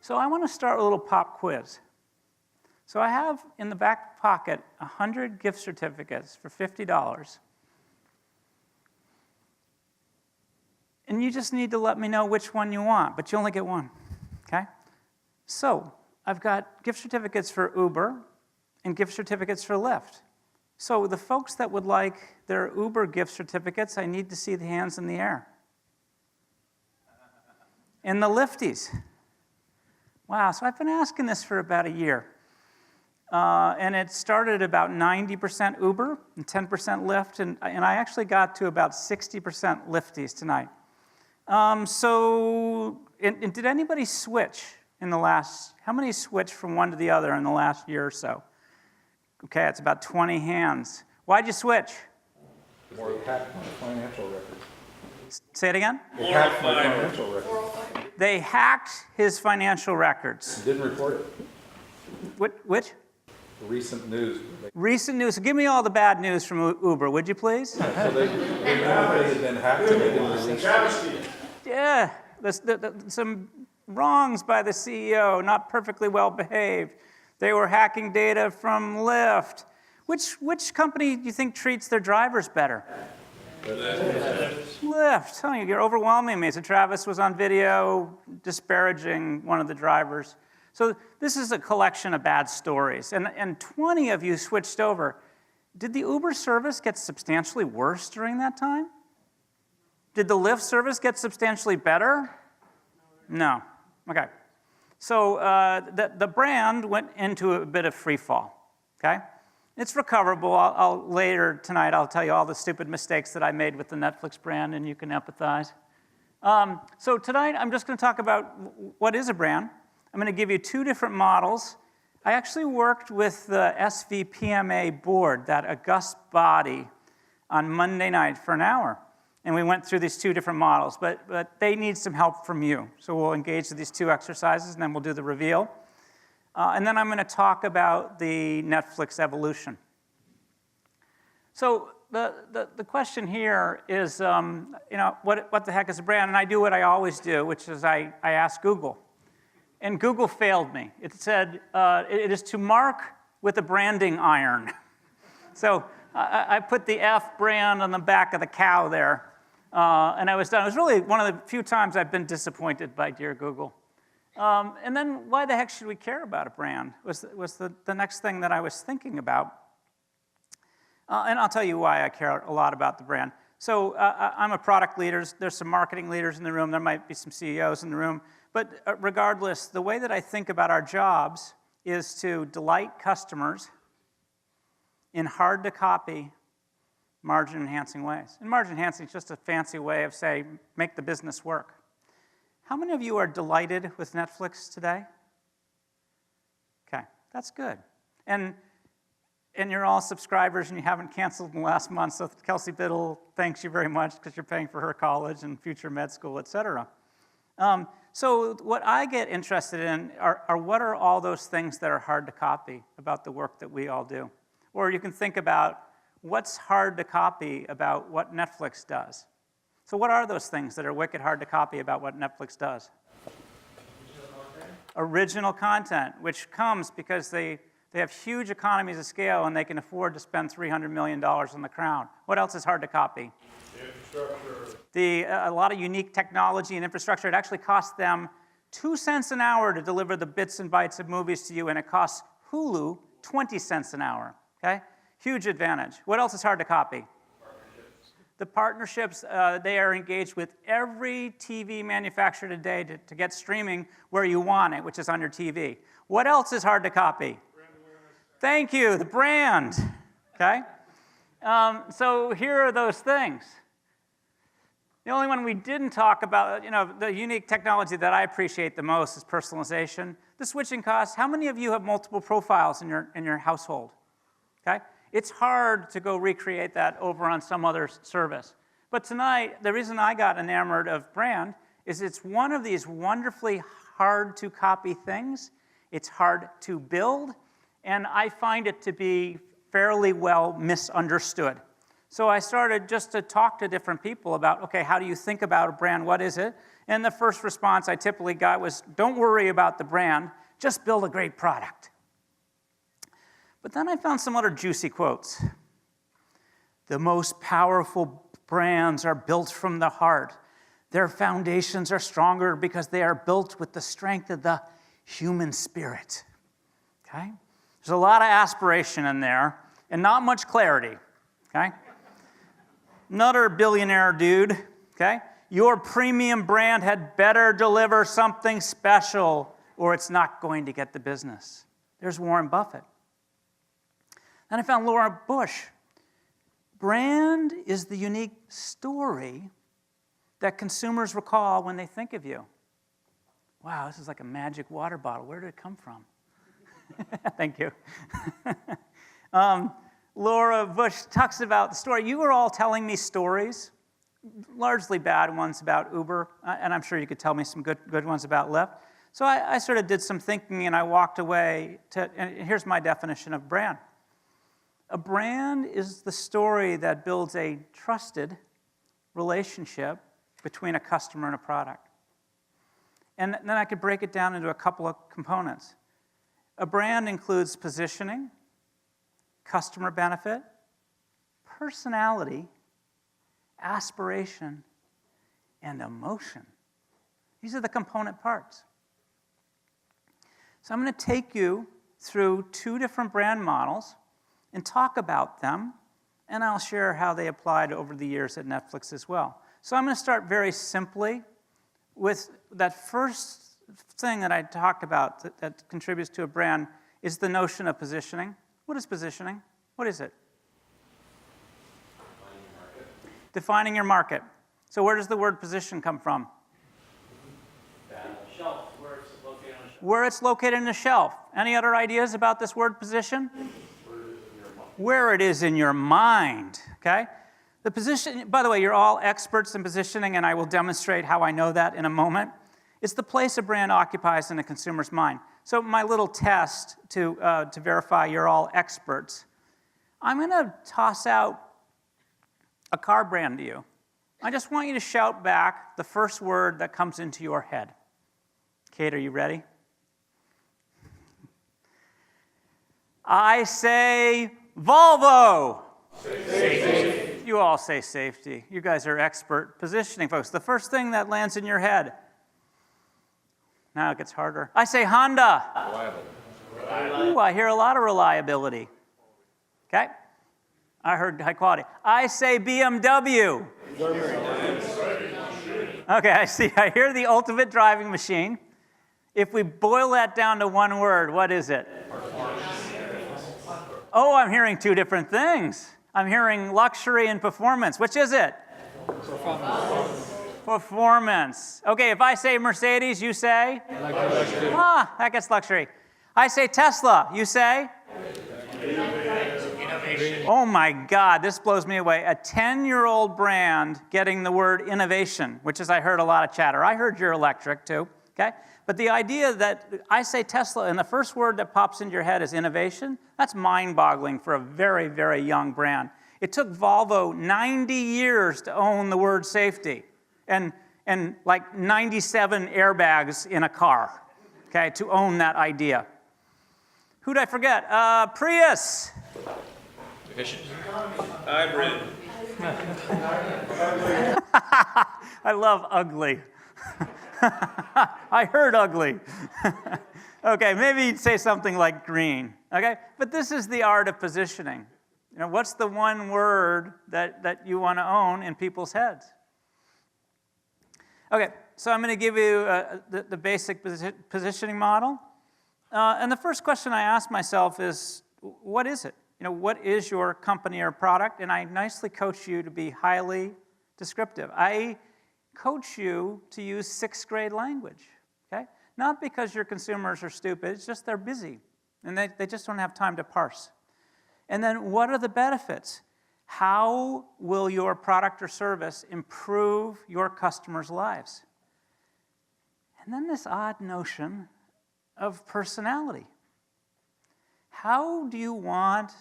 So I want to start with a little pop quiz. So I have in the back pocket 100 gift certificates for $50. And you just need to let me know which one you want, but you only get one, okay? So I've got gift certificates for Uber and gift certificates for Lyft. So the folks that would like their Uber gift certificates, I need to see the hands in the air. And the Lyfties. Wow, so I've been asking this for about a year. And it started at about 90% Uber and 10% Lyft, and I actually got to about 60% Lyfties tonight. And did anybody switch in the last, how many switched from one to the other in the last year or so? Okay, it's about 20 hands. Why'd you switch? More hacked my financial records. Say it again? They hacked my financial records. They hacked his financial records. Didn't report it. Which? Recent news. Recent news. So give me all the bad news from Uber, would you please? So they had been hacked and they didn't release it. Yeah, some wrongs by the CEO, not perfectly well behaved. They were hacking data from Lyft. Which company do you think treats their drivers better? Lyft. Oh, you're overwhelming me. So Travis was on video disparaging one of the drivers. So this is a collection of bad stories. And 20 of you switched over. Did the Uber service get substantially worse during that time? Did the Lyft service get substantially better? No. Okay. So the brand went into a bit of free fall, okay? It's recoverable. Later tonight, I'll tell you all the stupid mistakes that I made with the Netflix brand, and you can empathize. So tonight, I'm just going to talk about what is a brand. I'm going to give you two different models. I actually worked with the SVPMA board, that august body, on Monday night for an hour. And we went through these two different models, but they need some help from you. So we'll engage with these two exercises, and then we'll do the reveal. And then I'm going to talk about the Netflix evolution. So the question here is, what the heck is a brand? And I do what I always do, which is I ask Google. And Google failed me. It said, it is to mark with a branding iron. So I put the F brand on the back of the cow there. And I was done. It was really one of the few times I've been disappointed by dear Google. And then why the heck should we care about a brand was the next thing that I was thinking about. And I'll tell you why I care a lot about the brand. So I'm a product leader. There's some marketing leaders in the room. There might be some CEOs in the room. But regardless, the way that I think about our jobs is to delight customers in hard-to-copy, margin-enhancing ways. And margin-enhancing is just a fancy way of saying, make the business work. How many of you are delighted with Netflix today? Okay, that's good. And you're all subscribers and you haven't canceled in the last month, so Kelsey Biddle thanks you very much because you're paying for her college and future med school, et cetera. So what I get interested in are what are all those things that are hard to copy about the work that we all do? Or you can think about what's hard to copy about what Netflix does. So what are those things that are wicked hard to copy about what Netflix does? Original content, which comes because they have huge economies of scale and they can afford to spend $300 million on the crown. What else is hard to copy? A lot of unique technology and infrastructure. It actually costs them 2 cents an hour to deliver the bits and bytes of movies to you, and it costs Hulu 20 cents an hour, okay? Huge advantage. What else is hard to copy? The partnerships, they are engaged with every TV manufacturer today to get streaming where you want it, which is on your TV. What else is hard to copy? Thank you, the brand, okay? So here are those things. The only one we didn't talk about, the unique technology that I appreciate the most is personalization. The switching costs. How many of you have multiple profiles in your household? Okay? It's hard to go recreate that over on some other service. But tonight, the reason I got enamored of brand is it's one of these wonderfully hard to copy things. It's hard to build, and I find it to be fairly well misunderstood. So I started just to talk to different people about, okay, how do you think about a brand? What is it? And the first response I typically got was, don't worry about the brand, just build a great product. But then I found some other juicy quotes. The most powerful brands are built from the heart. Their foundations are stronger because they are built with the strength of the human spirit. Okay? There's a lot of aspiration in there and not much clarity. Okay? Another billionaire dude, okay? Your premium brand had better deliver something special or it's not going to get the business. There's Warren Buffett. Then I found Laura Bush. Brand is the unique story that consumers recall when they think of you. Wow, this is like a magic water bottle. Where did it come from? Thank you. Laura Bush talks about the story. You were all telling me stories, largely bad ones about Uber, and I'm sure you could tell me some good ones about Lyft. So I sort of did some thinking, and I walked away and here's my definition of brand. A brand is the story that builds a trusted relationship between a customer and a product. And then I could break it down into a couple of components. A brand includes positioning, customer benefit, personality, aspiration, and emotion. These are the component parts. So I'm going to take you through two different brand models and talk about them, and I'll share how they applied over the years at Netflix as well. So I'm going to start very simply with that first thing that I talked about that contributes to a brand is the notion of positioning. What is positioning? What is it? Defining your market. So where does the word position come from? Shelf, where it's located on a shelf. Where it's located in a shelf. Any other ideas about this word position? Where it is in your mind, okay? The position, by the way, you're all experts in positioning, and I will demonstrate how I know that in a moment. It's the place a brand occupies in a consumer's mind. So my little test to verify you're all experts, I'm going to toss out a car brand to you. I just want you to shout back the first word that comes into your head. Kate, are you ready? I say Volvo. Safety. You all say safety. You guys are expert positioning folks. The first thing that lands in your head. Now it gets harder. I say Honda. Reliable. Ooh, I hear a lot of reliability. Okay? I heard high quality. I say BMW. Okay, I hear the ultimate driving machine. If we boil that down to one word, what is it? Oh, I'm hearing two different things. I'm hearing luxury and performance. Which is it? Performance. Okay, if I say Mercedes, you say? Luxury. That gets luxury. I say Tesla, you say? Innovation. Oh my God, this blows me away. A 10-year-old brand getting the word innovation, which is I heard a lot of chatter. I heard you're electric too, okay? But the idea that I say Tesla and the first word that pops into your head is innovation, that's mind-boggling for a very, very young brand. It took Volvo 90 years to own the word safety and like 97 airbags in a car, okay, to own that idea. Who'd I forget? Prius. Efficient. Hybrid. I love ugly. I heard ugly. Okay, maybe you'd say something like green. Okay, but this is the art of positioning. You know, what's the one word that you want to own in people's heads? Okay, so I'm going to give you the basic positioning model. And the first question I ask myself is, what is it? You know, what is your company or product? And I nicely coach you to be highly descriptive. I coach you to use sixth grade language, okay? Not because your consumers are stupid, it's just they're busy, and they just don't have time to parse. And then what are the benefits? How will your product or service improve your customers' lives? And then this odd notion of personality. How do you want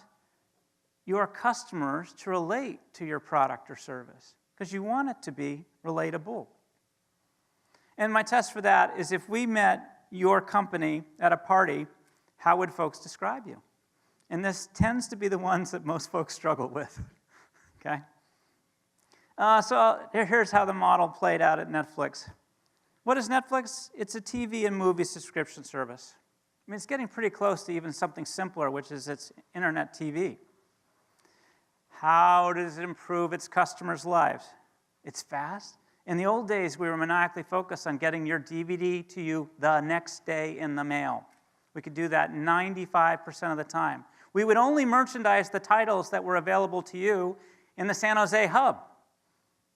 your customers to relate to your product or service because you want it to be relatable. And my test for that is if we met your company at a party, how would folks describe you? And this tends to be the ones that most folks struggle with, okay? So here's how the model played out at Netflix. What is Netflix? It's a TV and movie subscription service. I mean, it's getting pretty close to even something simpler, which is its internet TV. How does it improve its customers' lives? It's fast. In the old days, we were maniacally focused on getting your DVD to you the next day in the mail. We could do that 95% of the time. We would only merchandise the titles that were available to you in the San Jose hub.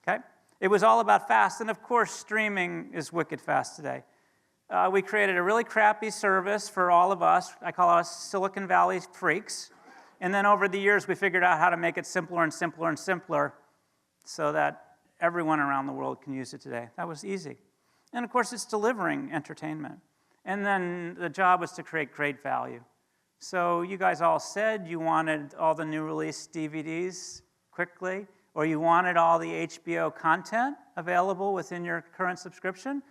Okay? It was all about fast, and of course, streaming is wicked fast today. We created a really crappy service for all of us. I call us Silicon Valley freaks. And then over the years, we figured out how to make it simpler and simpler and simpler so that everyone around the world can use it today. That was easy. And of course, it's delivering entertainment. And then the job was to create great value. So you guys all said you wanted all the new release DVDs quickly, or you wanted all the HBO content available within your current subscription.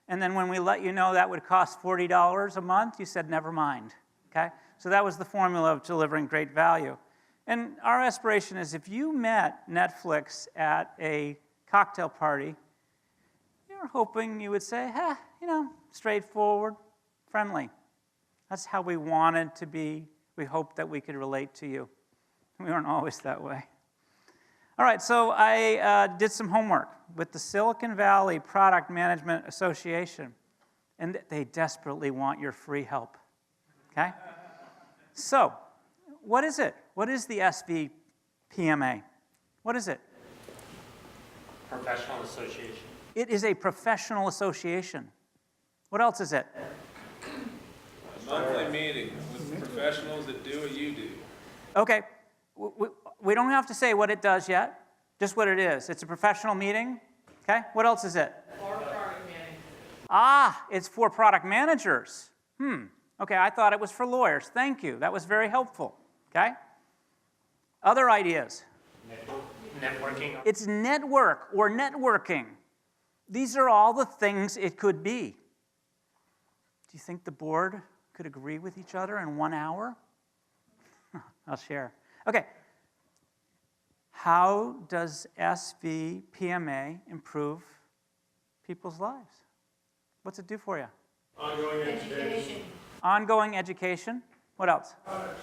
And then when we let you know that would cost $40 a month, you said, never mind, okay? So that was the formula of delivering great value. And our aspiration is if you met Netflix at a cocktail party, you're hoping you would say, straightforward, friendly. That's how we wanted to be. We hoped that we could relate to you. We weren't always that way. All right, so I did some homework with the Silicon Valley Product Management Association, and they desperately want your free help, okay? So, what is it? What is the SVPMA? What is it? Professional association. It is a professional association. What else is it? A monthly meeting with professionals that do what you do. Okay, we don't have to say what it does yet, just what it is. It's a professional meeting, okay? What else is it? For product managers. Ah, it's for product managers. Okay, I thought it was for lawyers. Thank you, that was very helpful, okay? Other ideas? Networking. It's network or networking. These are all the things it could be. Do you think the board could agree with each other in 1 hour? I'll share. Okay. How does SVPMA improve people's lives? What's it do for you? Ongoing education. Ongoing education. What else? Products.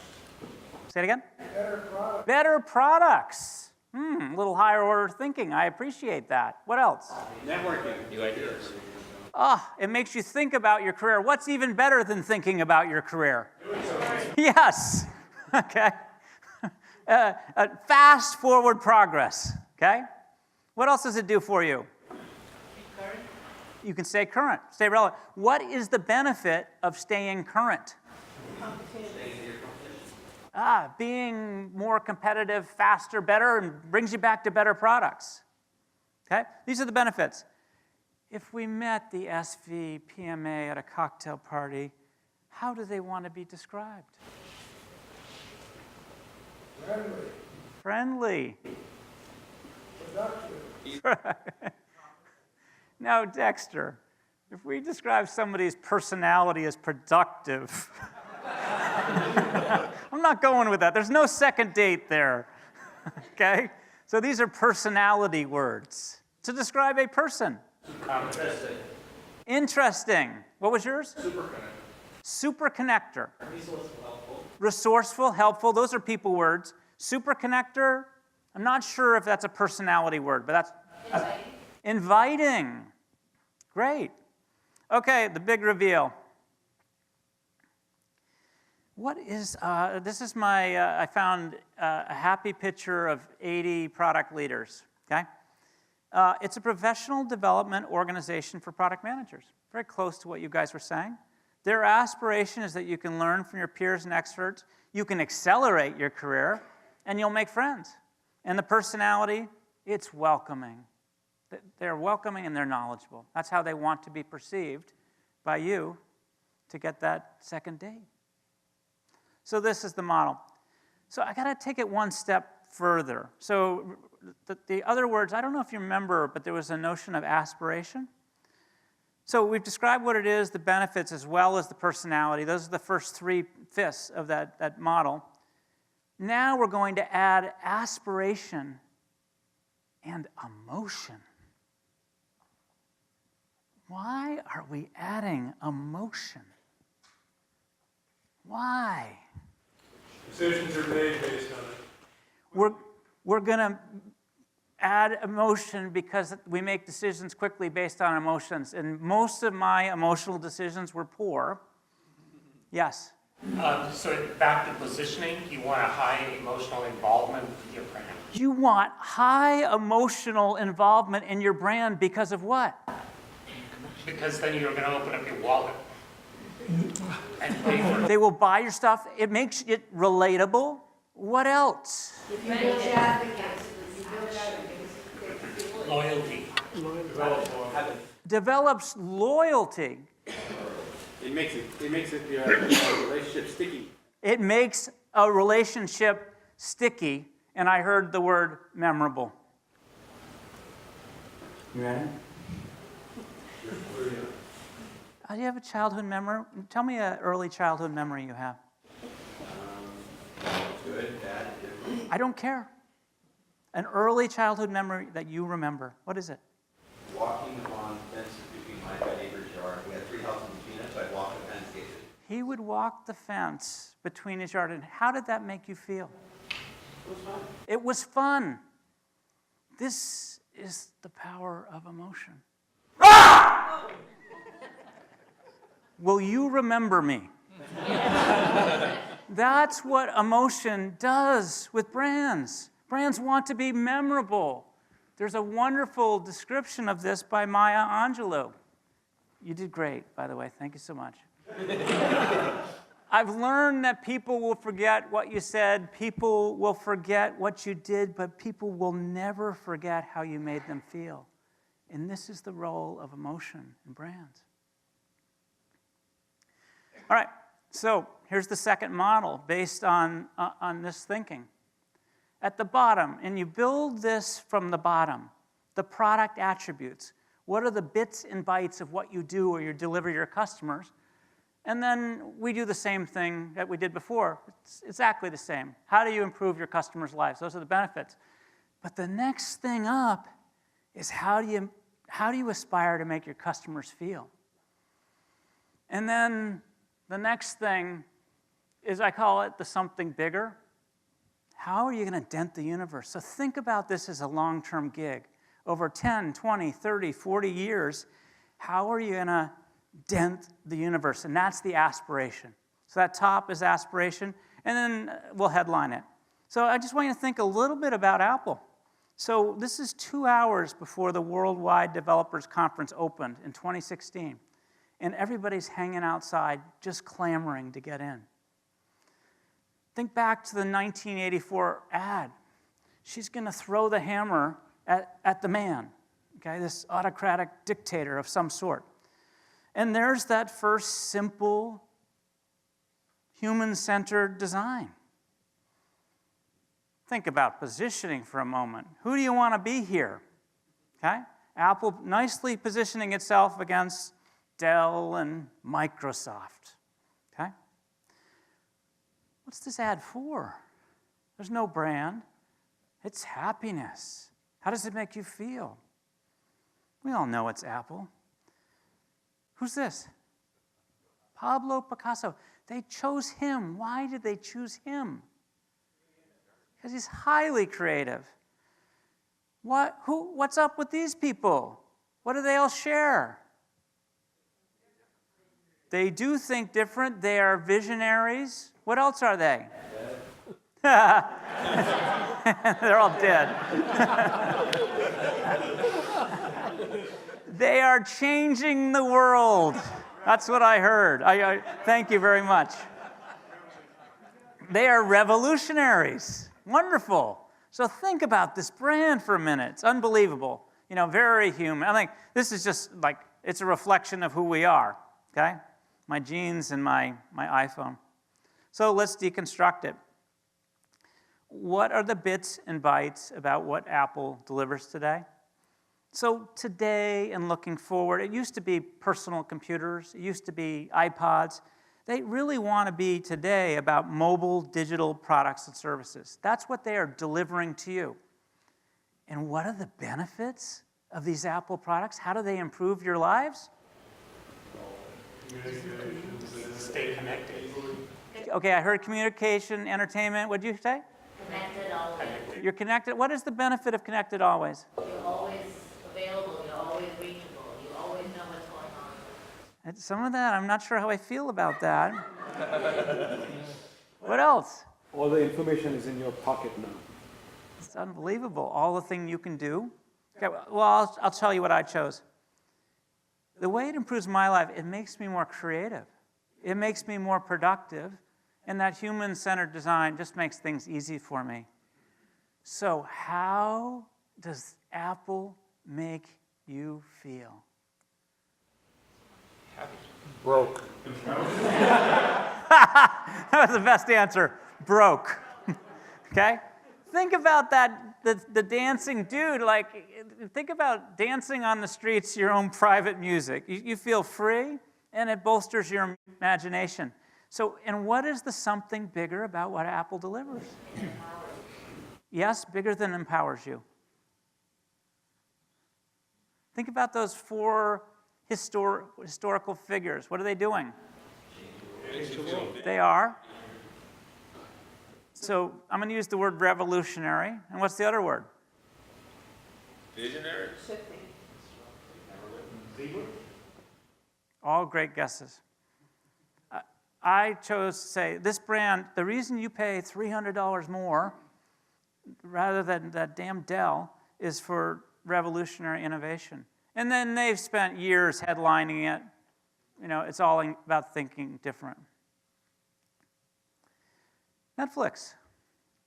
Say it again? Better products. Better products. A little higher order thinking. I appreciate that. What else? Networking. New ideas. It makes you think about your career. What's even better than thinking about your career? Yes. Okay. Fast forward progress. Okay. What else does it do for you? Current. You can stay current, stay relevant. What is the benefit of staying current? Being more competitive, faster, better, and brings you back to better products. Okay? These are the benefits. If we met the SVPMA at a cocktail party, how do they want to be described? Friendly. Productive. Now, Dexter, if we describe somebody's personality as productive, I'm not going with that. There's no second date there, okay? So these are personality words to describe a person. Interesting. Interesting. What was yours? Super connector. Resourceful, helpful. Resourceful, helpful. Those are people words. Super connector, I'm not sure if that's a personality word, but that's inviting. Great. Okay, the big reveal. What is, this is my, I found a happy picture of 80 product leaders, okay? It's a professional development organization for product managers, very close to what you guys were saying. Their aspiration is that you can learn from your peers and experts, you can accelerate your career, and you'll make friends. And the personality, it's welcoming. They're welcoming and they're knowledgeable. That's how they want to be perceived by you to get that second date. So this is the model. So I got to take it one step further. So the other words, I don't know if you remember, but there was a notion of aspiration. So we've described what it is, the benefits, as well as the personality. Those are the first 3/5 of that model. Now we're going to add aspiration and emotion. Why are we adding emotion? Why? Decisions are made based on it. We're going to add emotion because we make decisions quickly based on emotions. And most of my emotional decisions were poor. Yes? So back to positioning, you want a high emotional involvement with your brand. You want high emotional involvement in your brand because of what? Because then you're going to open up your wallet and pay for it. They will buy your stuff. It makes it relatable. What else? Loyalty. Develops loyalty. It makes a relationship sticky. It makes a relationship sticky, and I heard the word memorable. You ready? Do you have a childhood memory? Tell me an early childhood memory you have. Good, bad, different. I don't care. An early childhood memory that you remember. What is it? Walking on fences between my neighbor's yard. We had 3 houses between us, so I'd walk the fence gates. He would walk the fence between his yard. And how did that make you feel? It was fun. It was fun. This is the power of emotion. Ah! Will you remember me? That's what emotion does with brands. Brands want to be memorable. There's a wonderful description of this by Maya Angelou. You did great, by the way. Thank you so much. I've learned that people will forget what you said, people will forget what you did, but people will never forget how you made them feel. And this is the role of emotion in brands. All right, so here's the second model based on this thinking. At the bottom, and you build this from the bottom, the product attributes. What are the bits and bytes of what you do or you deliver to your customers? And then we do the same thing that we did before. It's exactly the same. How do you improve your customers' lives? Those are the benefits. But the next thing up is how do you aspire to make your customers feel? And then the next thing is, I call it the something bigger. How are you going to dent the universe? So think about this as a long-term gig. Over 10, 20, 30, 40 years, how are you going to dent the universe? And that's the aspiration. So that top is aspiration, and then we'll headline it. So I just want you to think a little bit about Apple. So this is 2 hours before the Worldwide Developers Conference opened in 2016. And everybody's hanging outside, just clamoring to get in. Think back to the 1984 ad. She's going to throw the hammer at the man, okay, this autocratic dictator of some sort. And there's that first simple, human-centered design. Think about positioning for a moment. Who do you want to be here? Okay? Apple nicely positioning itself against Dell and Microsoft. Okay? What's this ad for? There's no brand. It's happiness. How does it make you feel? We all know it's Apple. Who's this? Pablo Picasso. They chose him. Why did they choose him? Because he's highly creative. What's up with these people? What do they all share? They do think different. They are visionaries. What else are they? They're all dead. They are changing the world. That's what I heard. Thank you very much. They are revolutionaries. Wonderful. So think about this brand for a minute. It's unbelievable. Very human. I think this is just like, it's a reflection of who we are, okay? My jeans and my iPhone. So let's deconstruct it. What are the bits and bytes about what Apple delivers today? So today and looking forward, it used to be personal computers, it used to be iPods. They really want to be today about mobile digital products and services. That's what they are delivering to you. And what are the benefits of these Apple products? How do they improve your lives? Stay connected. Okay, I heard communication, entertainment. What did you say? Connected always. You're connected. What is the benefit of connected always? You're always available, you're always reachable, you always know what's going on. Some of that, I'm not sure how I feel about that. What else? All the information is in your pocket now. It's unbelievable, all the thing you can do. Okay, well, I'll tell you what I chose. The way it improves my life, it makes me more creative. It makes me more productive. And that human-centered design just makes things easy for me. So how does Apple make you feel? Broke. That was the best answer. Broke. Okay? Think about that, the dancing dude. Like, think about dancing on the streets, your own private music. You feel free, and it bolsters your imagination. So, and what is the something bigger about what Apple delivers? Yes, bigger than empowers you. Think about those 4 historical figures. What are they doing? They are. So I'm going to use the word revolutionary. And what's the other word? Visionary? All great guesses. I chose to say, this brand, the reason you pay $300 more rather than that damn Dell is for revolutionary innovation. And then they've spent years headlining it. You know, it's all about thinking different. Netflix.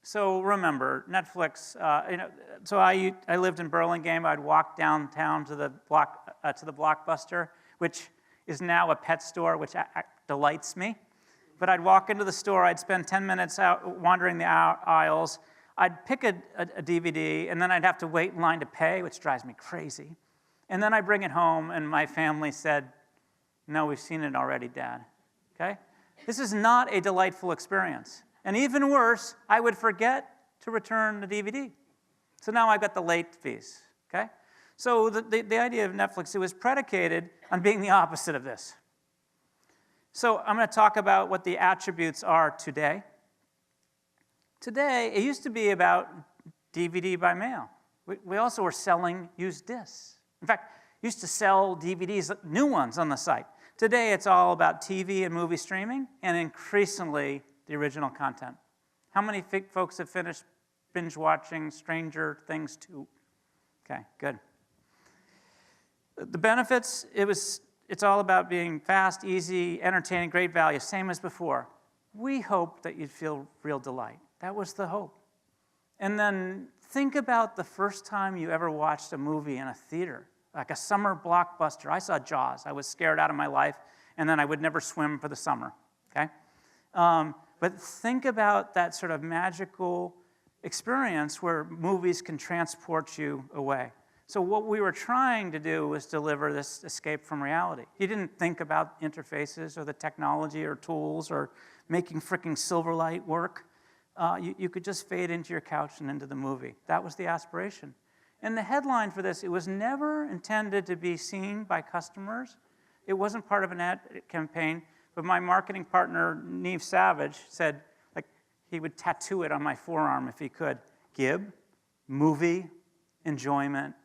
So remember, Netflix, so I lived in Burlingame. I'd walk downtown to the Blockbuster, which is now a pet store, which delights me. But I'd walk into the store, I'd spend 10 minutes out wandering the aisles, I'd pick a DVD, and then I'd have to wait in line to pay, which drives me crazy. And then I bring it home, and my family said, "No, we've seen it already, Dad." Okay? This is not a delightful experience. And even worse, I would forget to return the DVD. So now I've got the late fees. Okay? So the idea of Netflix, it was predicated on being the opposite of this. So I'm going to talk about what the attributes are today. Today, it used to be about DVD by mail. We also were selling used discs. In fact, used to sell DVDs, new ones on the site. Today, it's all about TV and movie streaming, and increasingly, the original content. How many folks have finished binge watching Stranger Things 2? Okay, good. The benefits, it's all about being fast, easy, entertaining, great value, same as before. We hoped that you'd feel real delight. That was the hope. And then think about the first time you ever watched a movie in a theater, like a summer blockbuster. I saw Jaws. I was scared out of my life, and then I would never swim for the summer, okay? But think about that sort of magical experience where movies can transport you away. So what we were trying to do was deliver this escape from reality. You didn't think about interfaces or the technology or tools or making fricking Silverlight work. You could just fade into your couch and into the movie. That was the aspiration. And the headline for this, it was never intended to be seen by customers. It wasn't part of an ad campaign, but my marketing partner, Neve Savage, said like he would tattoo it on my forearm if he could. Gib, movie, enjoyment,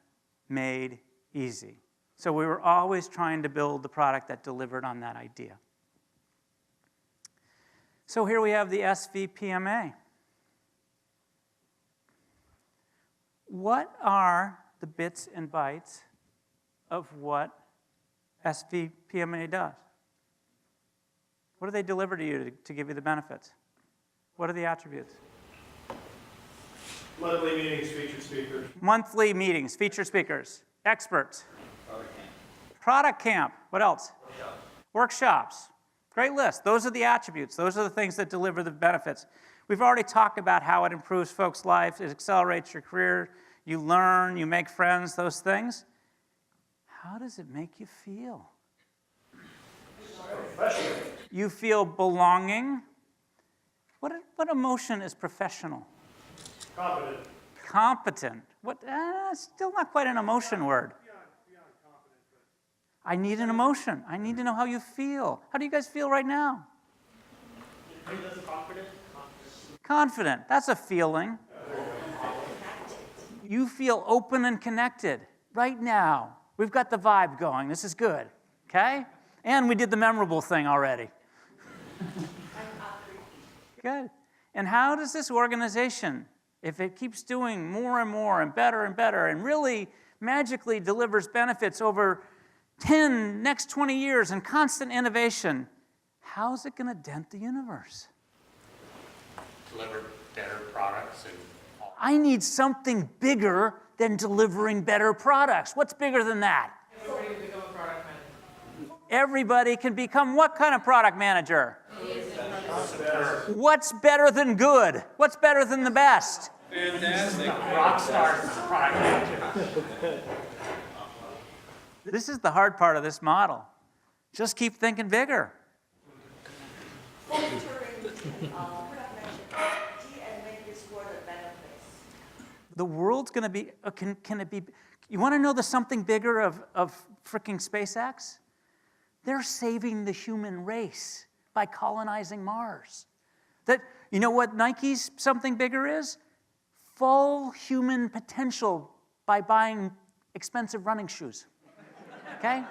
made easy. So we were always trying to build the product that delivered on that idea. So here we have the SVPMA. What are the bits and bytes of what SVPMA does? What do they deliver to you to give you the benefits? What are the attributes? Monthly meetings, featured speakers. Monthly meetings, featured speakers, experts. Product camp. What else? Workshops. Great list. Those are the attributes. Those are the things that deliver the benefits. We've already talked about how it improves folks' lives, it accelerates your career, you learn, you make friends, those things. How does it make you feel? You feel belonging. What emotion is professional? Competent. Competent. What? Still not quite an emotion word. Beyond competent, but I need an emotion. I need to know how you feel. How do you guys feel right now? Confident. That's a feeling. You feel open and connected right now. We've got the vibe going. This is good. Okay? And we did the memorable thing already. Good. And how does this organization, if it keeps doing more and better and really magically delivers benefits over 10, next 20 years and constant innovation, how's it going to dent the universe? Deliver better products and all. I need something bigger than delivering better products. What's bigger than that? Everybody become a product manager. Everybody can become what kind of product manager? What's better than good? What's better than the best? Fantastic. Rock stars as a product manager. This is the hard part of this model. Just keep thinking bigger. Monitoring product management and make this world a better place. The world's going to be, can it be, you want to know the something bigger of fricking SpaceX? They're saving the human race by colonizing Mars. That, you know what Nike's something bigger is? Full human potential by buying expensive running shoes. Okay?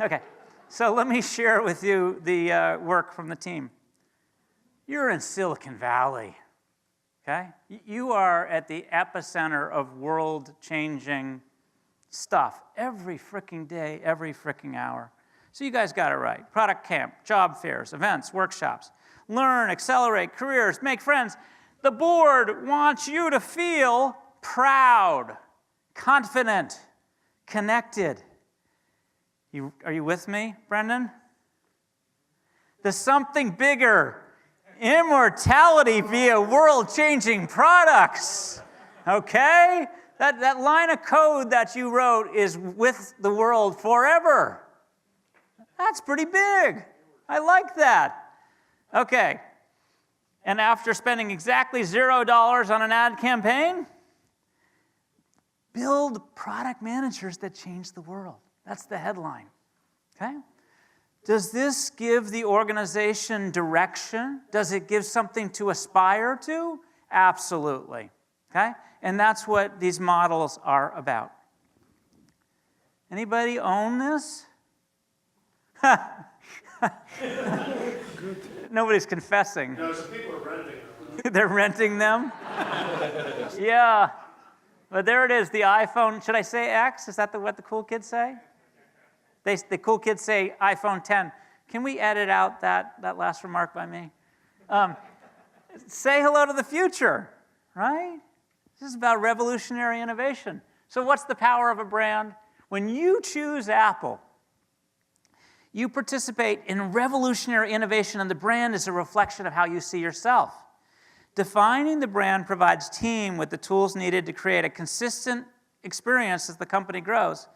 Okay. So let me share with you the work from the team. You're in Silicon Valley. Okay? You are at the epicenter of world-changing stuff every fricking day, every fricking hour. So you guys got it right. Product camp, job fairs, events, workshops. Learn, accelerate careers, make friends. The board wants you to feel proud, confident, connected. Are you with me, Brendan? The something bigger, immortality via world-changing products. Okay? That line of code that you wrote is with the world forever. That's pretty big. I like that. Okay. And after spending exactly $0 on an ad campaign, build product managers that change the world. That's the headline. Okay? Does this give the organization direction? Does it give something to aspire to? Absolutely. Okay? And that's what these models are about. Anybody own this? Nobody's confessing. no, some people are renting them. They're renting them? Yeah. But there it is, the iPhone. Should I say X? Is that what the cool kids say? The cool kids say iPhone 10. Can we edit out that last remark by me? Say hello to the future, right? This is about revolutionary innovation. So what's the power of a brand? When you choose Apple, you participate in revolutionary innovation, and the brand is a reflection of how you see yourself. Defining the brand provides team with the tools needed to create a consistent experience as the company grows.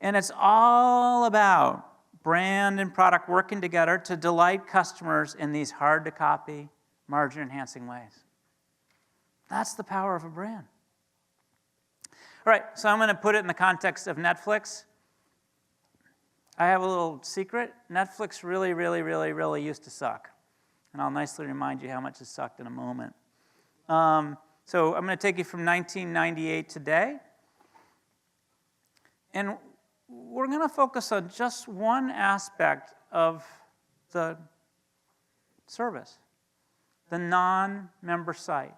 And it's all about brand and product working together to delight customers in these hard-to-copy, margin-enhancing ways. That's the power of a brand. All right, so I'm going to put it in the context of Netflix. I have a little secret. Netflix really used to suck. And I'll nicely remind you how much it sucked in a moment. So I'm going to take you from 1998 today. And we're going to focus on just one aspect of the service, the non-member site,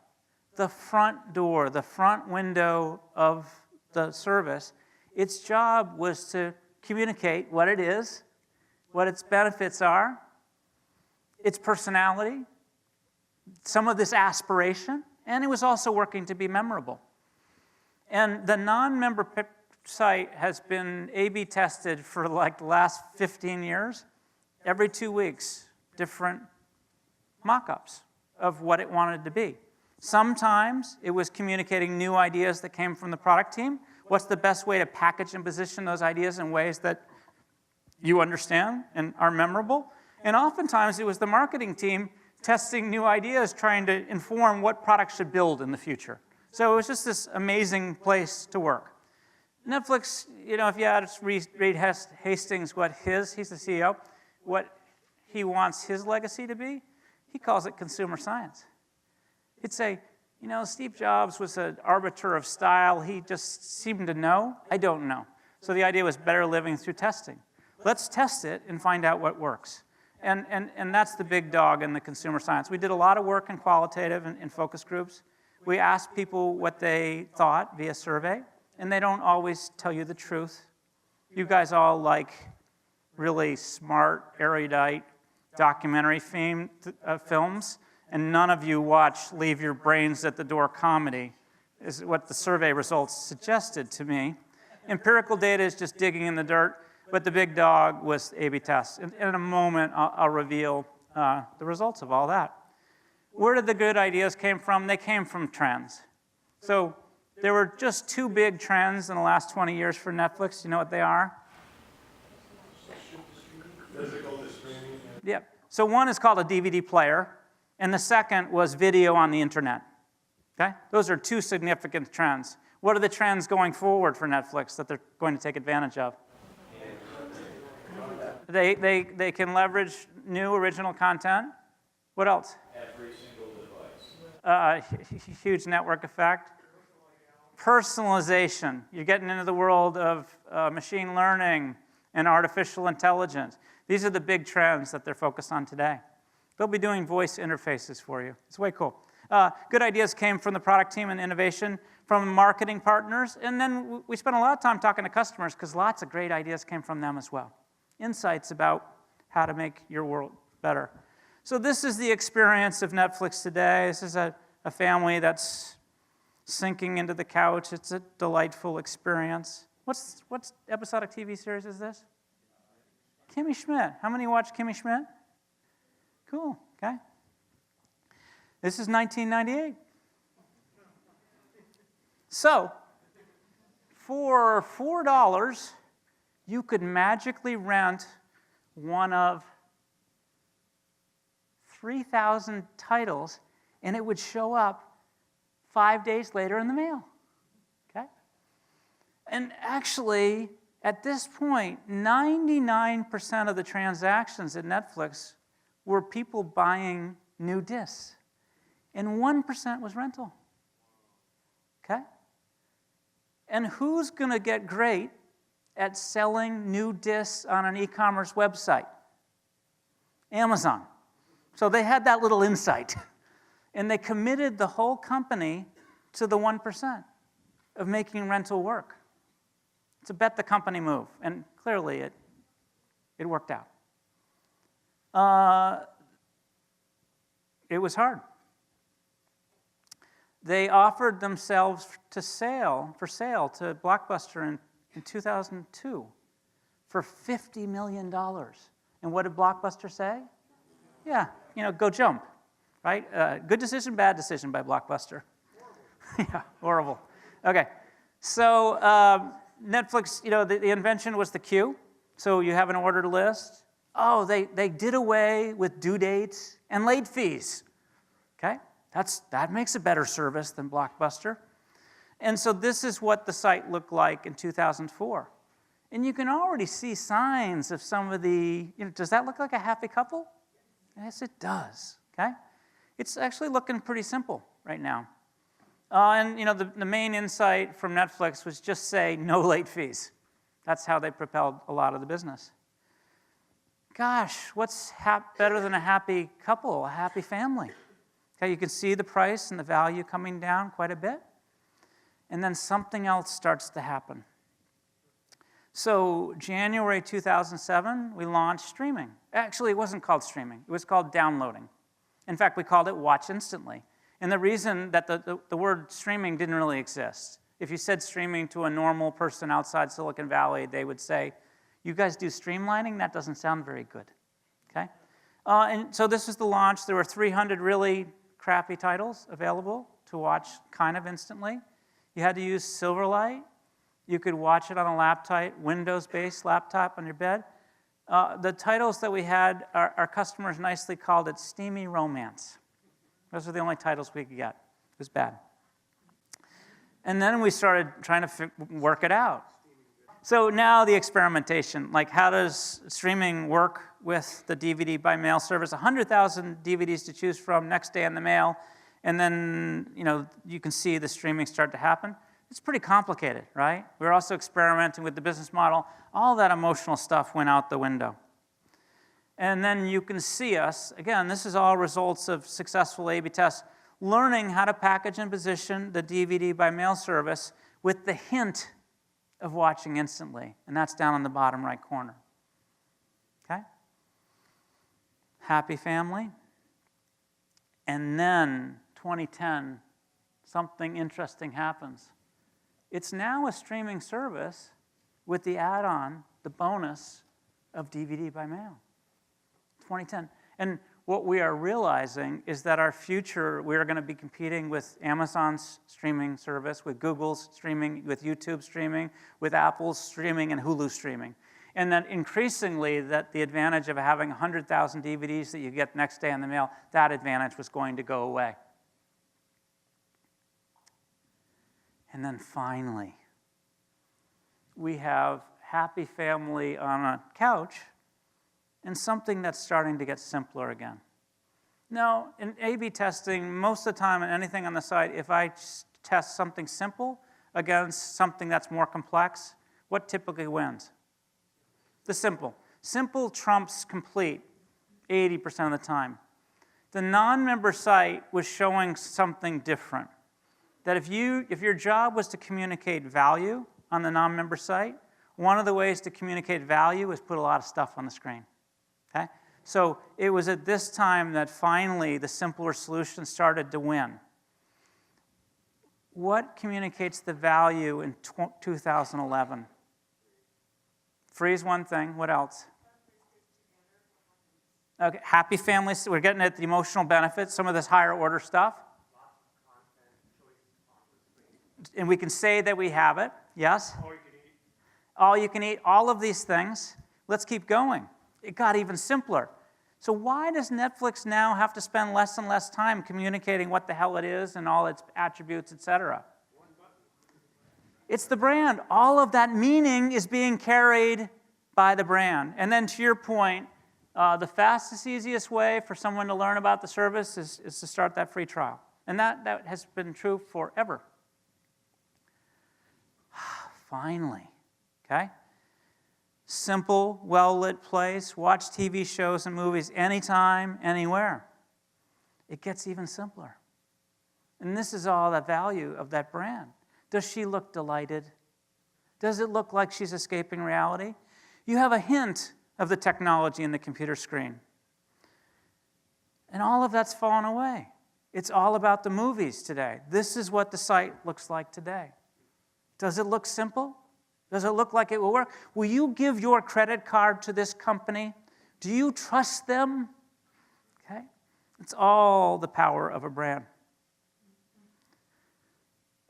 the front door, the front window of the service. Its job was to communicate what it is, what its benefits are, its personality, some of this aspiration, and it was also working to be memorable. And the non-member site has been A/B tested for like the last 15 years. Every 2 weeks, different mock-ups of what it wanted to be. Sometimes it was communicating new ideas that came from the product team. What's the best way to package and position those ideas in ways that you understand and are memorable? And oftentimes it was the marketing team testing new ideas, trying to inform what products should build in the future. So it was just this amazing place to work. Netflix, if you had to read Hastings, he's the CEO, what he wants his legacy to be, he calls it consumer science. He'd say, Steve Jobs was an arbiter of style. He just seemed to know. I don't know. So the idea was better living through testing. Let's test it and find out what works. And that's the big dog in the consumer science. We did a lot of work in qualitative and focus groups. We asked people what they thought via survey, and they don't always tell you the truth. You guys all like really smart, erudite, documentary films, and none of you watch Leave Your Brains at the Door comedy, is what the survey results suggested to me. Empirical data is just digging in the dirt, but the big dog was A/B tests. In a moment, I'll reveal the results of all that. Where did the good ideas came from? They came from trends. So there were just two big trends in the last 20 years for Netflix. You know what they are? Physical to streaming. Yeah. So one is called a DVD player, and the second was video on the internet. Okay? Those are two significant trends. What are the trends going forward for Netflix that they're going to take advantage of? They can leverage new original content. What else? Every single device. Huge network effect. Personalization. You're getting into the world of machine learning and artificial intelligence. These are the big trends that they're focused on today. They'll be doing voice interfaces for you. It's way cool. Good ideas came from the product team and innovation, from marketing partners, and then we spent a lot of time talking to customers because lots of great ideas came from them as well. Insights about how to make your world better. So this is the experience of Netflix today. This is a family that's sinking into the couch. It's a delightful experience. What episodic TV series is this? Kimmy Schmidt. How many watch Kimmy Schmidt? Cool, okay. This is 1998. So, for $4, you could magically rent one of 3,000 titles, and it would show up 5 days later in the mail. Okay? And actually, at this point, 99% of the transactions at Netflix were people buying new discs, and 1% was rental. Okay? And who's going to get great at selling new discs on an e-commerce website? Amazon. So they had that little insight, and they committed the whole company to the 1% of making rental work. It's a bet the company move, and clearly it worked out. It was hard. They offered themselves for sale to Blockbuster in 2002 for $50 million. And what did Blockbuster say? Yeah, go jump, right? Good decision, bad decision by Blockbuster. Yeah, horrible. Okay, so Netflix, the invention was the queue. So you have an ordered list. Oh, they did away with due dates and late fees. Okay, that makes a better service than Blockbuster. And so this is what the site looked like in 2004. And you can already see signs of some of the, does that look like a happy couple? Yes, it does, okay? It's actually looking pretty simple right now. And the main insight from Netflix was just say no late fees. That's how they propelled a lot of the business. Gosh, what's better than a happy couple, a happy family? Okay, you can see the price and the value coming down quite a bit. And then something else starts to happen. So January 2007, we launched streaming. Actually, it wasn't called streaming. It was called downloading. In fact, we called it Watch Instantly. And the reason that the word streaming didn't really exist. If you said streaming to a normal person outside Silicon Valley, they would say, you guys do streamlining? That doesn't sound very good, okay? And so this was the launch. There were 300 really crappy titles available to watch kind of instantly. You had to use Silverlight. You could watch it on a laptop, Windows-based laptop on your bed. The titles that we had, our customers nicely called it steamy romance. Those were the only titles we could get. It was bad. And then we started trying to work it out. So now the experimentation, like how does streaming work with the DVD by mail service? 100,000 DVDs to choose from, next day in the mail, and then you can see the streaming start to happen. It's pretty complicated, right? We're also experimenting with the business model. All that emotional stuff went out the window. And then you can see us, again, this is all results of successful A/B tests, learning how to package and position the DVD by mail service with the hint of watching instantly. And that's down in the bottom right corner. Okay? Happy family. And then 2010, something interesting happens. It's now a streaming service with the add-on, the bonus of DVD by mail. 2010. And what we are realizing is that our future, we are going to be competing with Amazon's streaming service, with Google's streaming, with YouTube streaming, with Apple's streaming, and Hulu streaming. And then increasingly, that the advantage of having 100,000 DVDs that you get next day in the mail, that advantage was going to go away. And then finally, we have happy family on a couch and something that's starting to get simpler again. Now, in A/B testing, most of the time in anything on the site, if I test something simple against something that's more complex, what typically wins? The simple. Simple trumps complete 80% of the time. The non-member site was showing something different. That if your job was to communicate value on the non-member site, one of the ways to communicate value is put a lot of stuff on the screen. Okay? So it was at this time that finally the simpler solution started to win. What communicates the value in 2011? Free is one thing. What else? Okay, happy families. We're getting at the emotional benefits, some of this higher order stuff. And we can say that we have it, yes? All you can eat, all of these things. Let's keep going. It got even simpler. So why does Netflix now have to spend less and less time communicating what the hell it is and all its attributes, etc.? It's the brand. All of that meaning is being carried by the brand. And then to your point, the fastest, easiest way for someone to learn about the service is to start that free trial. And that has been true forever. Finally, okay? Simple, well-lit place, watch TV shows and movies anytime, anywhere. It gets even simpler. And this is all the value of that brand. Does she look delighted? Does it look like she's escaping reality? You have a hint of the technology in the computer screen. And all of that's fallen away. It's all about the movies today. This is what the site looks like today. Does it look simple? Does it look like it will work? Will you give your credit card to this company? Do you trust them? Okay? It's all the power of a brand.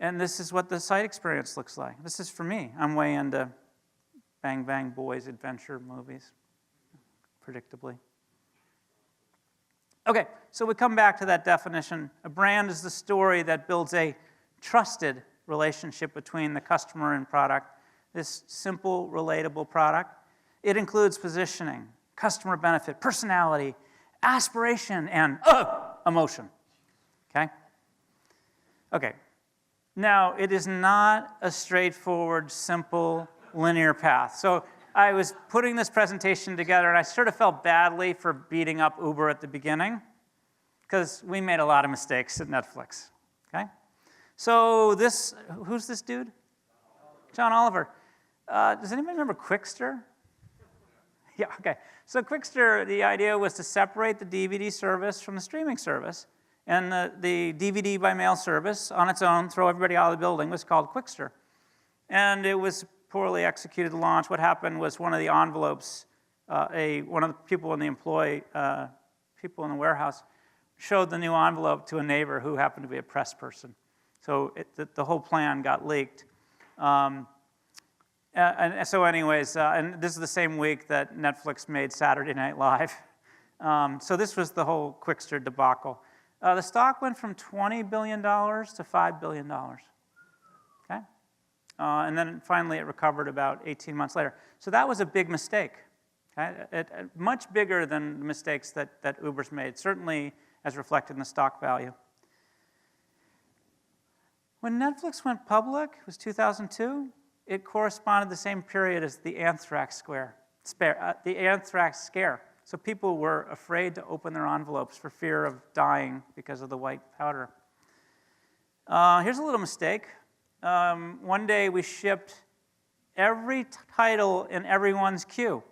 And this is what the site experience looks like. This is for me. I'm way into Bang Bang Boys adventure movies, predictably. Okay, so we come back to that definition. A brand is the story that builds a trusted relationship between the customer and product, this simple, relatable product. It includes positioning, customer benefit, personality, aspiration, and emotion. Okay? Okay. Now, it is not a straightforward, simple, linear path. So I was putting this presentation together, and I sort of felt badly for beating up Uber at the beginning, because we made a lot of mistakes at Netflix. Okay? So who's this dude? John Oliver. Does anybody remember Quickster? Yeah, okay. So Quickster, the idea was to separate the DVD service from the streaming service. And the DVD by mail service on its own, throw everybody out of the building, was called Quickster. And it was poorly executed launch. What happened was one of the envelopes, one of the people in the warehouse showed the new envelope to a neighbor who happened to be a press person. So the whole plan got leaked. And so anyways, and this is the same week that Netflix made Saturday Night Live. So this was the whole Quickster debacle. The stock went from $20 billion to $5 billion. Okay? And then finally it recovered about 18 months later. So that was a big mistake. Okay? Much bigger than the mistakes that Uber's made, certainly as reflected in the stock value. When Netflix went public, it was 2002, it corresponded the same period as the anthrax scare. So people were afraid to open their envelopes for fear of dying because of the white powder. Here's a little mistake. One day we shipped every title in everyone's queue.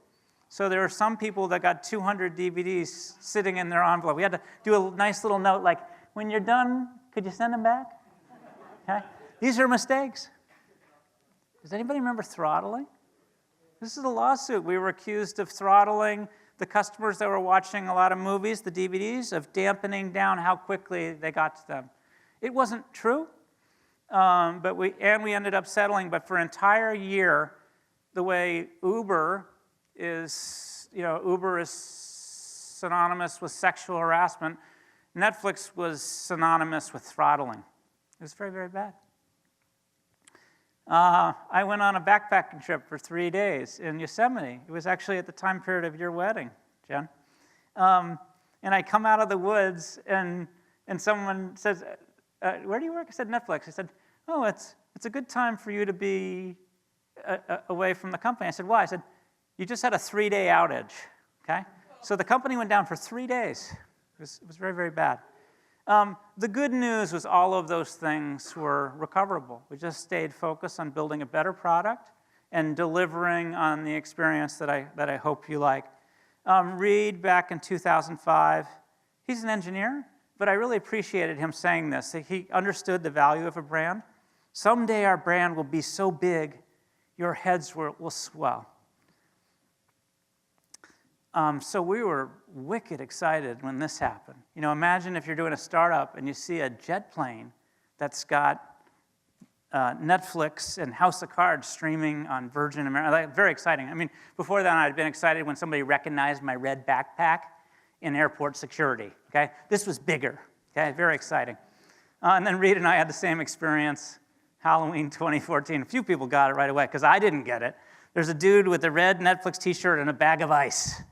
So there were some people that got 200 DVDs sitting in their envelope. We had to do a nice little note like, when you're done, could you send them back? Okay? These are mistakes. Does anybody remember throttling? This is a lawsuit. We were accused of throttling the customers that were watching a lot of movies, the DVDs, of dampening down how quickly they got to them. It wasn't true, but we ended up settling. But for an entire year, the way Uber is synonymous with sexual harassment, Netflix was synonymous with throttling. It was very, very bad. I went on a backpacking trip for 3 days in Yosemite. It was actually at the time period of your wedding, Jen. And I come out of the woods, and someone says, where do you work? I said, Netflix. I said, oh, it's a good time for you to be away from the company. I said, why? I said, you just had a 3-day outage, okay? So the company went down for 3 days. It was very, very bad. The good news was all of those things were recoverable. We just stayed focused on building a better product and delivering on the experience that I hope you like. Reed, back in 2005, he's an engineer, but I really appreciated him saying this. He understood the value of a brand. Someday our brand will be so big, your heads will swell. So we were wicked excited when this happened. You know, imagine if you're doing a startup and you see a jet plane that's got Netflix and House of Cards streaming on Virgin America. Like, very exciting. I mean, before that, I'd been excited when somebody recognized my red backpack in airport security. Okay, this was bigger. Okay, very exciting. And then Reed and I had the same experience. Halloween 2014. A few people got it right away because I didn't get it. There's a dude with a red Netflix T-shirt and a bag of ice.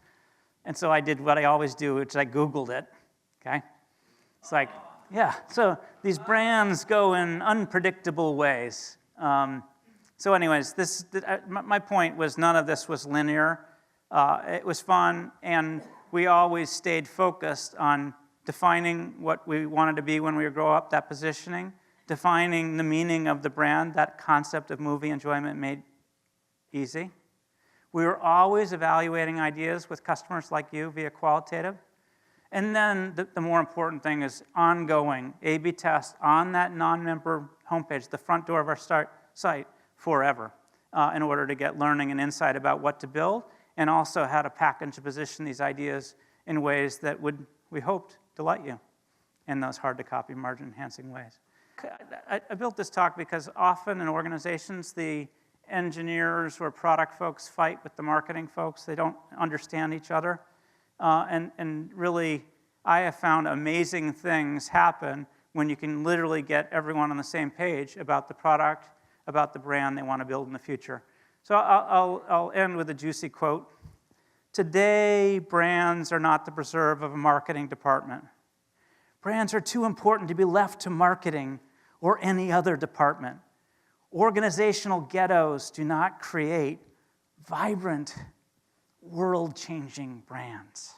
And so I did what I always do, which I Googled it, okay? It's like, yeah, so these brands go in unpredictable ways. So anyways, my point was none of this was linear. It was fun, and we always stayed focused on defining what we wanted to be when we grow up, that positioning, defining the meaning of the brand, that concept of movie enjoyment made easy. We were always evaluating ideas with customers like you via qualitative. And then the more important thing is ongoing A/B test on that non-member homepage, the front door of our site, forever, in order to get learning and insight about what to build, and also how to package and position these ideas in ways that would, we hoped, delight you in those hard-to-copy, margin-enhancing ways. I built this talk because often in organizations, the engineers or product folks fight with the marketing folks. They don't understand each other. And really, I have found amazing things happen when you can literally get everyone on the same page about the product, about the brand they want to build in the future. So I'll end with a juicy quote. Today, brands are not the preserve of a marketing department. Brands are too important to be left to marketing or any other department. Organizational ghettos do not create vibrant, world-changing brands.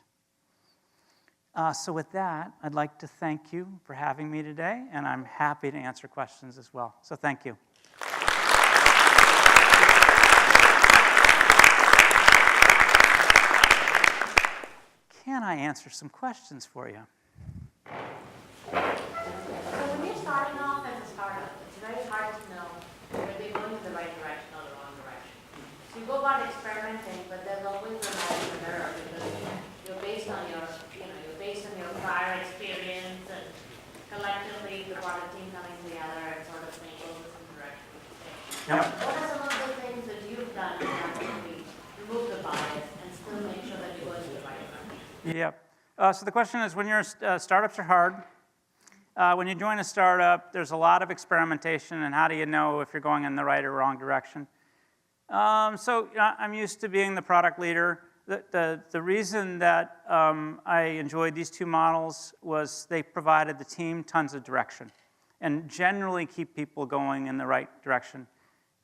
So with that, I'd like to thank you for having me today, and I'm happy to answer questions as well. So thank you. Can I answer some questions for you? So when you're starting off as a startup, it's very hard to know whether you're going in the right direction or the wrong direction. So you go about experimenting, but there's always a margin of error because you're based on your prior experience and collectively the product team coming together and sort of saying, oh, this is the direction we should take. Yep. What are some of the things that you've done to actually remove the bias and still make sure that you're going in the right direction? Yep. So the question is, when startups are hard, when you join a startup, there's a lot of experimentation, and how do you know if you're going in the right or wrong direction? I'm used to being the product leader. The reason that I enjoyed these two models was they provided the team tons of direction and generally keep people going in the right direction.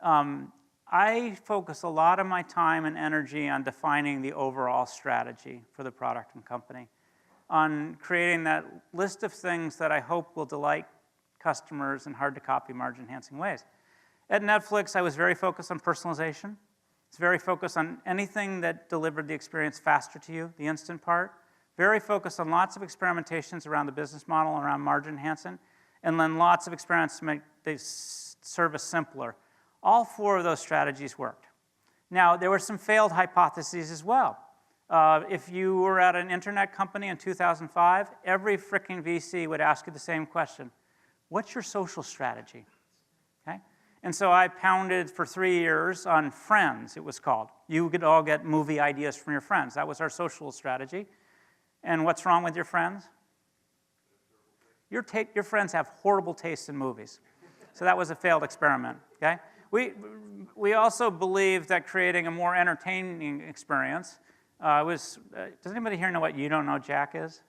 I focus a lot of my time and energy on defining the overall strategy for the product and company, on creating that list of things that I hope will delight customers in hard-to-copy, margin-enhancing ways. At Netflix, I was very focused on personalization. It's very focused on anything that delivered the experience faster to you, the instant part. Very focused on lots of experimentations around the business model, around margin enhancement, and then lots of experiments to make the service simpler. All four of those strategies worked. Now, there were some failed hypotheses as well. If you were at an internet company in 2005, every frickin' VC would ask you the same question. What's your social strategy? Okay? And so I pounded for 3 years on Friends, it was called. You could all get movie ideas from your friends. That was our social strategy. And what's wrong with your friends? Your friends have horrible taste in movies. So that was a failed experiment, okay? We also believed that creating a more entertaining experience does anybody here know what You Don't Know Jack is?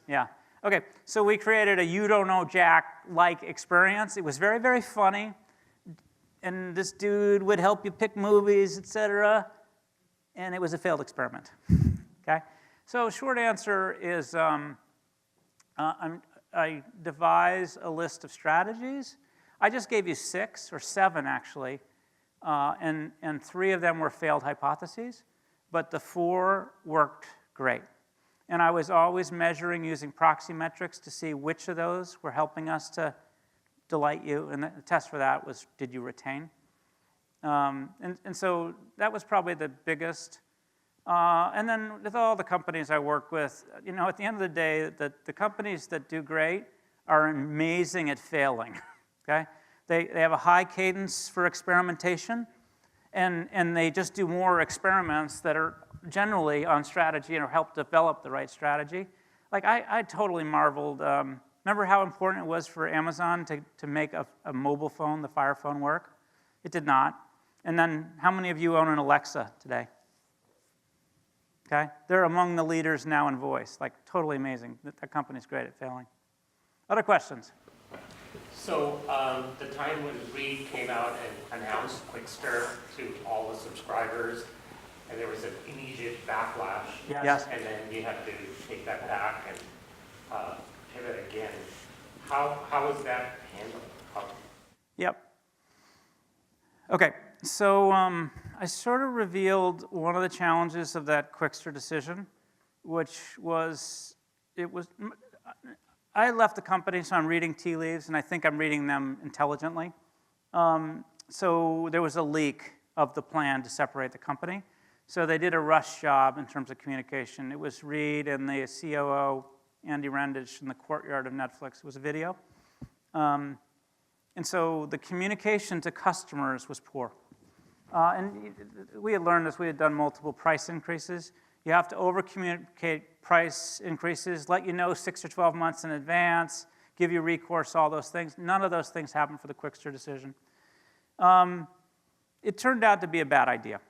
Yeah. Okay, so we created a You Don't Know Jack-like experience. It was very, very funny. And this dude would help you pick movies, etc. And it was a failed experiment, okay? So short answer is I devise a list of strategies. I just gave you 6 or 7, actually, and 3 of them were failed hypotheses, but the 4 worked great. And I was always measuring using proxy metrics to see which of those were helping us to delight you, and the test for that was, did you retain? And so that was probably the biggest. And then with all the companies I work with, at the end of the day, the companies that do great are amazing at failing, okay? They have a high cadence for experimentation, and they just do more experiments that are generally on strategy and help develop the right strategy. Like, I totally marveled. Remember how important it was for Amazon to make a mobile phone, the Fire Phone, work? It did not. And then how many of you own an Alexa today? Okay? They're among the leaders now in voice. Like, totally amazing. That company's great at failing. Other questions? So the time when Reed came out and announced Quickster to all the subscribers, and there was an immediate backlash. Yes. And then you had to take that back and pivot again. How was that handled? Yep. Okay, so I sort of revealed one of the challenges of that Quickster decision, which was, I left the company, so I'm reading tea leaves, and I think I'm reading them intelligently. So there was a leak of the plan to separate the company. So they did a rush job in terms of communication. It was Reed and the COO, Andy Rendich, in the courtyard of Netflix. It was a video. And so the communication to customers was poor. And we had learned this. We had done multiple price increases. You have to over-communicate price increases, let you know 6 or 12 months in advance, give you recourse, all those things. None of those things happened for the Quickster decision. It turned out to be a bad idea.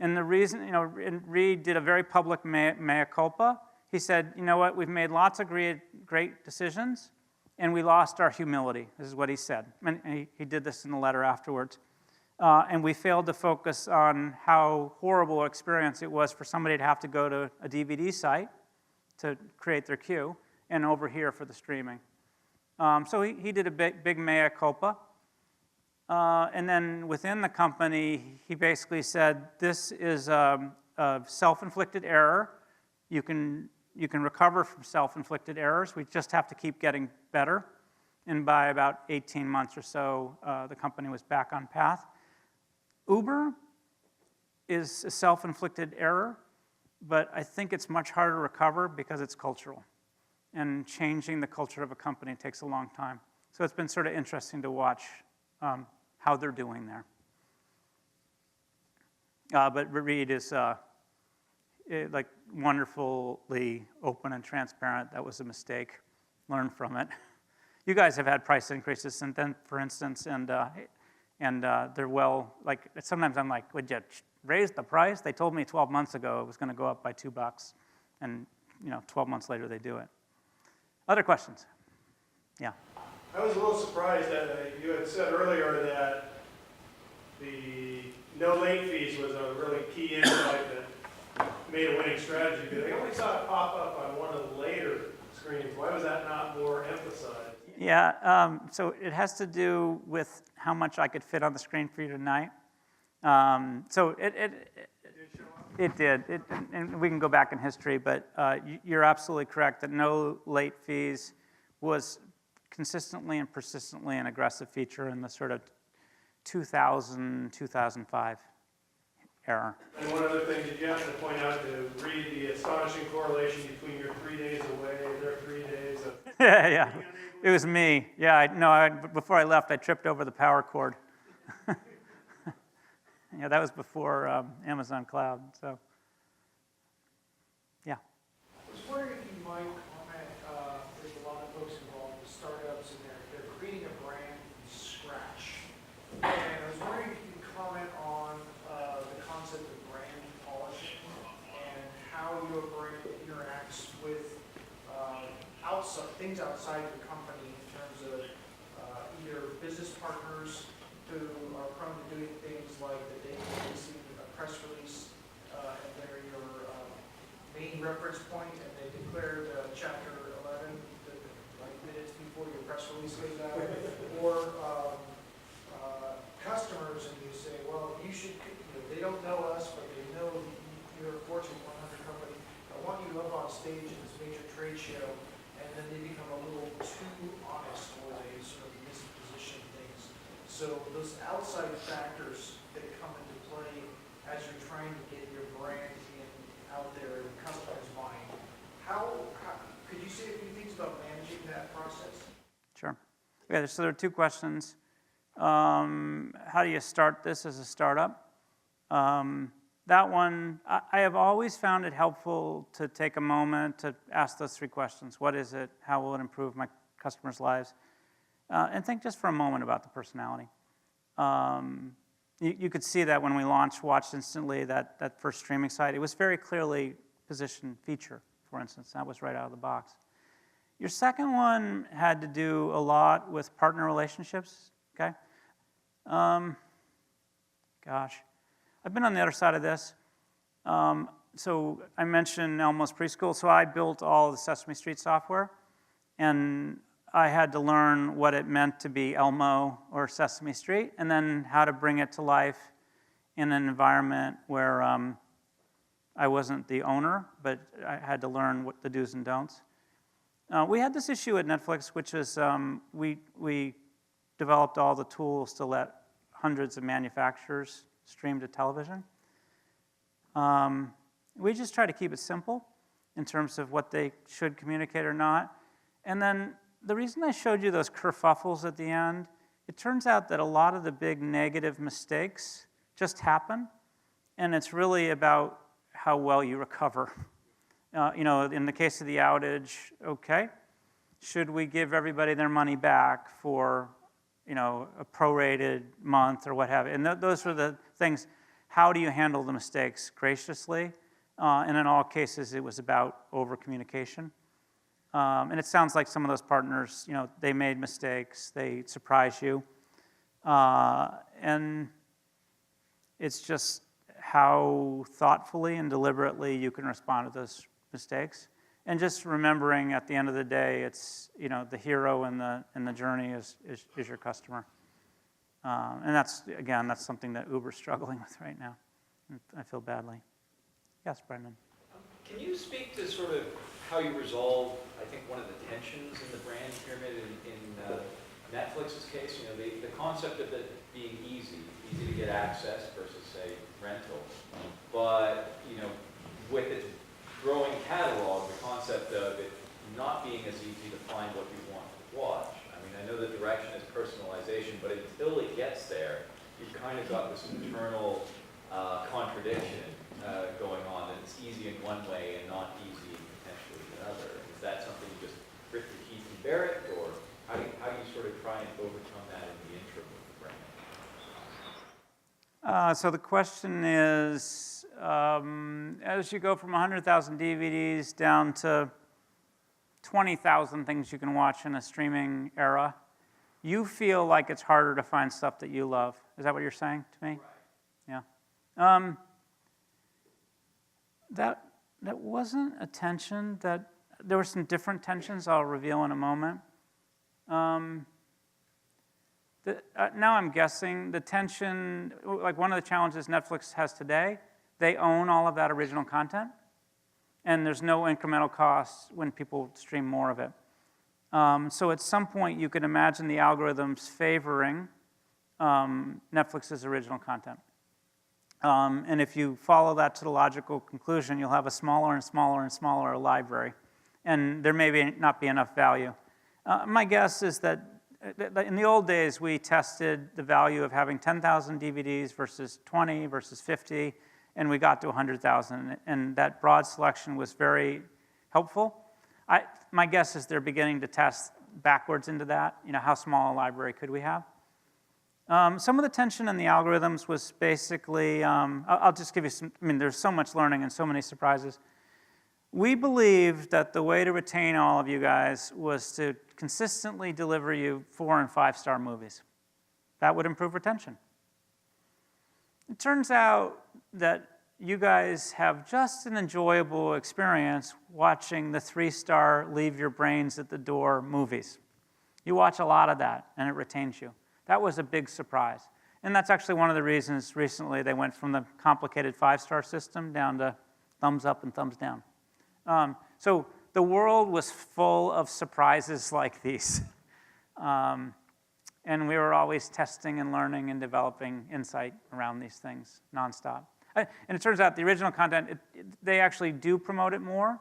And the reason, and Reed did a very public mea culpa. He said, you know what, we've made lots of great decisions, and we lost our humility. This is what he said. And he did this in the letter afterwards. And we failed to focus on how horrible an experience it was for somebody to have to go to a DVD site to create their queue and over here for the streaming. So he did a big mea culpa. And then within the company, he basically said, this is a self-inflicted error. You can recover from self-inflicted errors. We just have to keep getting better. And by about 18 months or so, the company was back on path. Uber is a self-inflicted error, but I think it's much harder to recover because it's cultural. and changing the culture of a company takes a long time. So it's been sort of interesting to watch how they're doing there. But Reed is like wonderfully open and transparent. That was a mistake. Learn from it. You guys have had price increases since then, for instance, and they're well, like, sometimes I'm like, would you raise the price? They told me 12 months ago it was going to go up by $2, and 12 months later they do it. Other questions? Yeah. I was a little surprised that you had said earlier that the no late fees was a really key insight that made a winning strategy, because I only saw it pop up on one of the later screens. Why was that not more emphasized? Yeah, so it has to do with how much I could fit on the screen for you tonight. So it did, and we can go back in history, but you're absolutely correct that no late fees was consistently and persistently an aggressive feature in the sort of 2000, 2005 era. And one other thing, did you happen to point out to read the astonishing correlation between your 3 days away and their 3 days of... Yeah, it was me. Yeah, before I left, I tripped over the power cord. Yeah, that was before Amazon Cloud, so, yeah. I was wondering if you might comment, there's a lot of folks involved with startups and they're creating a brand from scratch. And I was wondering if you could comment on the concept of brand polishing and how your brand interacts with things outside the company in terms of either business partners who are prone to doing things like that they receive a press release and they're your main reference point and they declare the chapter 11 like minutes before your press release goes out, or customers and you say, well, you should, they don't know us, but they know you're a Fortune 100 company. I want you up on stage at this major trade show, and then they become a little too honest or they sort of misposition things. So those outside factors that come into play as you're trying to get your brand out there in the customer's mind, how could you say a few things about managing that process? Sure. Okay, so there are two questions. How do you start this as a startup? That one, I have always found it helpful to take a moment to ask those three questions. What is it? How will it improve my customers' lives? And think just for a moment about the personality. You could see that when we watched instantly that first streaming site. It was very clearly positioned feature, for instance. That was right out of the box. Your second one had to do a lot with partner relationships, okay? Gosh, I've been on the other side of this. So I mentioned Elmo's Preschool, so I built all the Sesame Street software, and I had to learn what it meant to be Elmo or Sesame Street, and then how to bring it to life in an environment where I wasn't the owner, but I had to learn what the do's and don'ts. We had this issue at Netflix, which is we developed all the tools to let hundreds of manufacturers stream to television. We just try to keep it simple in terms of what they should communicate or not. And then the reason I showed you those kerfuffles at the end, it turns out that a lot of the big negative mistakes just happen, and it's really about how well you recover. In the case of the outage, okay, should we give everybody their money back for, a prorated month or what have you? And those are the things. How do you handle the mistakes graciously? And in all cases, it was about over-communication. And it sounds like some of those partners, they made mistakes, they surprise you. And it's just how thoughtfully and deliberately you can respond to those mistakes. And just remembering at the end of the day, it's, the hero in the journey is your customer. And that's something that Uber's struggling with right now. I feel badly. Yes, Brendan. Can you speak to sort of how you resolve, I think, one of the tensions in the brand pyramid in Netflix's case? The concept of it being easy to get access versus, say, rental. But, with its growing catalog, the concept of it not being as kind of got this internal contradiction going on, that it's easy in one way and not easy potentially in another. Is that something you just grit your teeth and bear it, or how do you sort of try and overcome that in the interim with the brand? So the question is, as you go from 100,000 DVDs down to 20,000 things you can watch in a streaming era, you feel like it's harder to find stuff that you love. Is that what you're saying to me? Right. Yeah. That wasn't a tension. There were some different tensions I'll reveal in a moment. Now I'm guessing the tension, like one of the challenges Netflix has today, they own all of that original content, and there's no incremental costs when people stream more of it. So at some point, you could imagine the algorithms favoring Netflix's original content. And if you follow that to the logical conclusion, you'll have a smaller and smaller and smaller library, and there may not be enough value. My guess is that in the old days, we tested the value of having 10,000 DVDs versus 20 versus 50, and we got to 100,000, and that broad selection was very helpful. My guess is they're beginning to test backwards into that. How small a library could we have? Some of the tension in the algorithms was basically, I'll just give you some, there's so much learning and so many surprises. We believed that the way to retain all of you guys was to consistently deliver you 4- and 5-star movies. That would improve retention. It turns out that you guys have just an enjoyable experience watching the 3-star leave your brains at the door movies. You watch a lot of that, and it retains you. That was a big surprise. And that's actually one of the reasons recently they went from the complicated 5-star system down to thumbs up and thumbs down. So the world was full of surprises like these. And we were always testing and learning and developing insight around these things nonstop. And it turns out the original content, they actually do promote it more,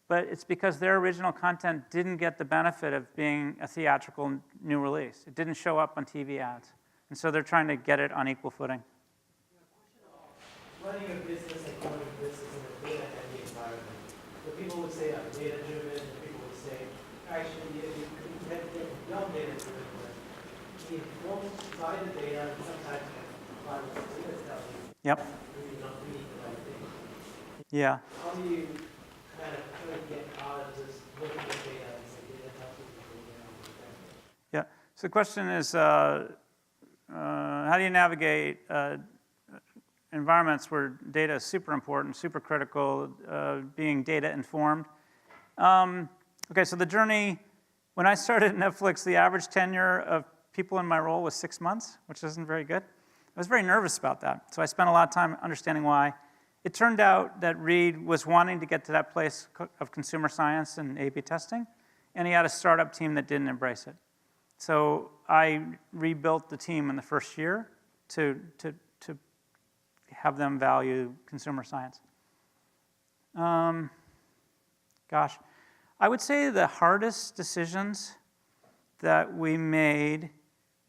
but it's because their original content didn't get the benefit of being a theatrical new release. It didn't show up on TV ads. And so they're trying to get it on equal footing. Running a business and growing a business in a data-heavy environment. So people would say I'm data-driven, and people would say, actually, you can get beyond data-driven, but the informed side of data sometimes can apply what the data tells you. Yep. Really not reading the right thing. Yeah. How do you kind of try to get out of this looking at data and say data helps people get out of the Yeah. So the question is, how do you navigate environments where data is super important, super critical, being data informed? Okay, so the journey, when I started at Netflix, the average tenure of people in my role was 6 months, which isn't very good. I was very nervous about that, so I spent a lot of time understanding why. It turned out that Reed was wanting to get to that place of consumer science and A/B testing, and he had a startup team that didn't embrace it. So I rebuilt the team in the first year to have them value consumer science. Gosh, I would say the hardest decisions that we made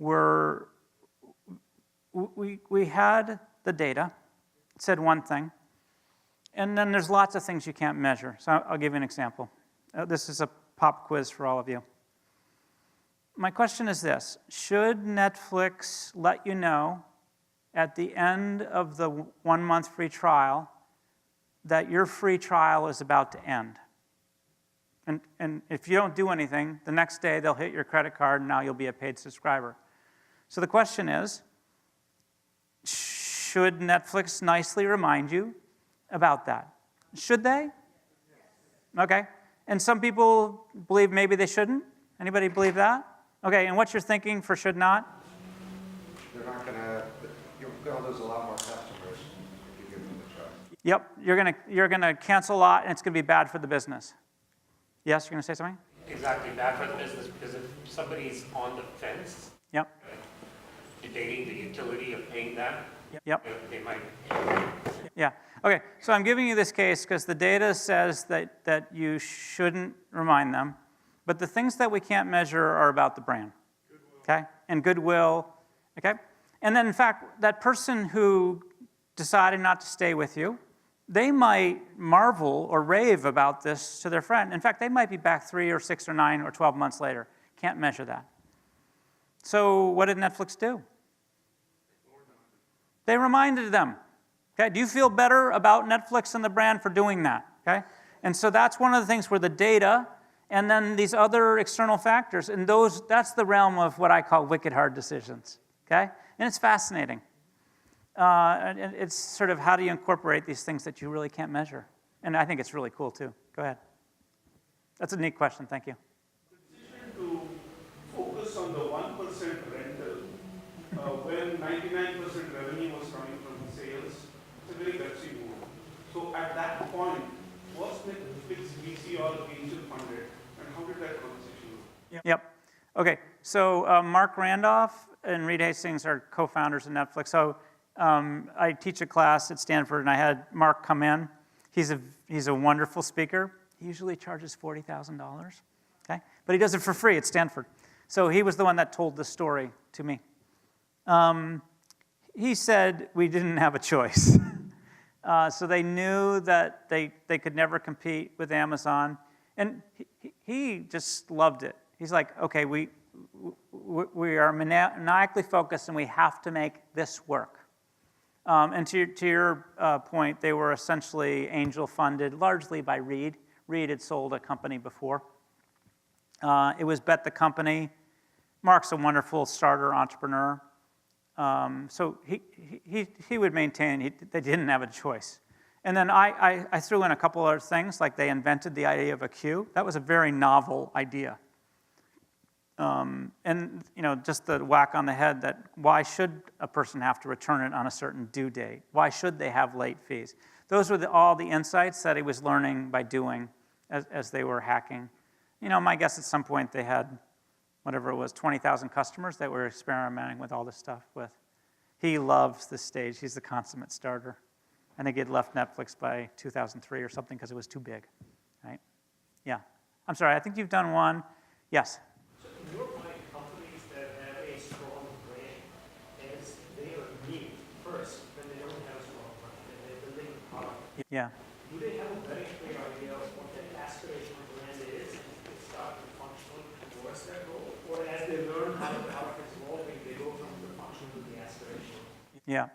were, we had the data, it said one thing, and then there's lots of things you can't measure. So I'll give you an example. This is a pop quiz for all of you. My question is this: should Netflix let you know at the end of the 1-month free trial that your free trial is about to end? And if you don't do anything, the next day they'll hit your credit card and now you'll be a paid subscriber. So the question is, should Netflix nicely remind you about that? Should they? Okay. And some people believe maybe they shouldn't. Anybody believe that? Okay, and what's your thinking for should not? They're not gonna, you're gonna lose a lot more customers if you give them the choice. Yep, you're gonna cancel a lot, and it's gonna be bad for the business. Yes, you're gonna say something? Exactly, bad for the business, because if somebody's on the fence, Yep. debating the utility of paying that, Yep. they might. Yeah. Okay, so I'm giving you this case because the data says that you shouldn't remind them, but the things that we can't measure are about the brand. Okay? And goodwill. Okay? And then, in fact, that person who decided not to stay with you, they might marvel or rave about this to their friend. In fact, they might be back 3 or 6 or 9 or 12 months later. Can't measure that. So what did Netflix do? They reminded them. Okay, do you feel better about Netflix and the brand for doing that? Okay, and so that's one of the things where the data and then these other external factors, and that's the realm of what I call wicked hard decisions. Okay, and it's fascinating. And it's sort of how do you incorporate these things that you really can't measure? And I think it's really cool too. Go ahead. That's a neat question. Thank you. The decision to focus on the 1% rental when 99% revenue was coming from sales, it's a very gutsy move. So at that point, was Netflix VC or angel funded, and how did that conversation go? Yep. Okay. So Mark Randolph and Reed Hastings are co-founders of Netflix. So I teach a class at Stanford, and I had Mark come in. He's a wonderful speaker. He usually charges $40,000, okay? But he does it for free at Stanford. So he was the one that told the story to me. He said we didn't have a choice. So they knew that they could never compete with Amazon. And he just loved it. He's like, okay, we are maniacally focused, and we have to make this work. And to your point, they were essentially angel funded, largely by Reed. Reed had sold a company before. It was Bet the Company. Mark's a wonderful starter entrepreneur. So he would maintain they didn't have a choice. And then I threw in a couple other things, like they invented the idea of a queue. That was a very novel idea. And just the whack on the head that why should a person have to return it on a certain due date? Why should they have late fees? Those were all the insights that he was learning by doing as they were hacking. My guess at some point they had, whatever it was, 20,000 customers that were experimenting with all this stuff with. He loves this stage. He's the consummate starter. I think he had left Netflix by 2003 or something because it was too big, right? Yeah. I'm sorry, I think you've done one. Yes? So in your mind, companies that have a strong brand, as they are me first, when they don't have a strong brand, and they're building a product. Yeah. Do they have a very clear idea of what their aspirational brand is, and they start to function towards that goal? Or as they learn how the product is evolving, they go from the functional to the aspirational? Yeah.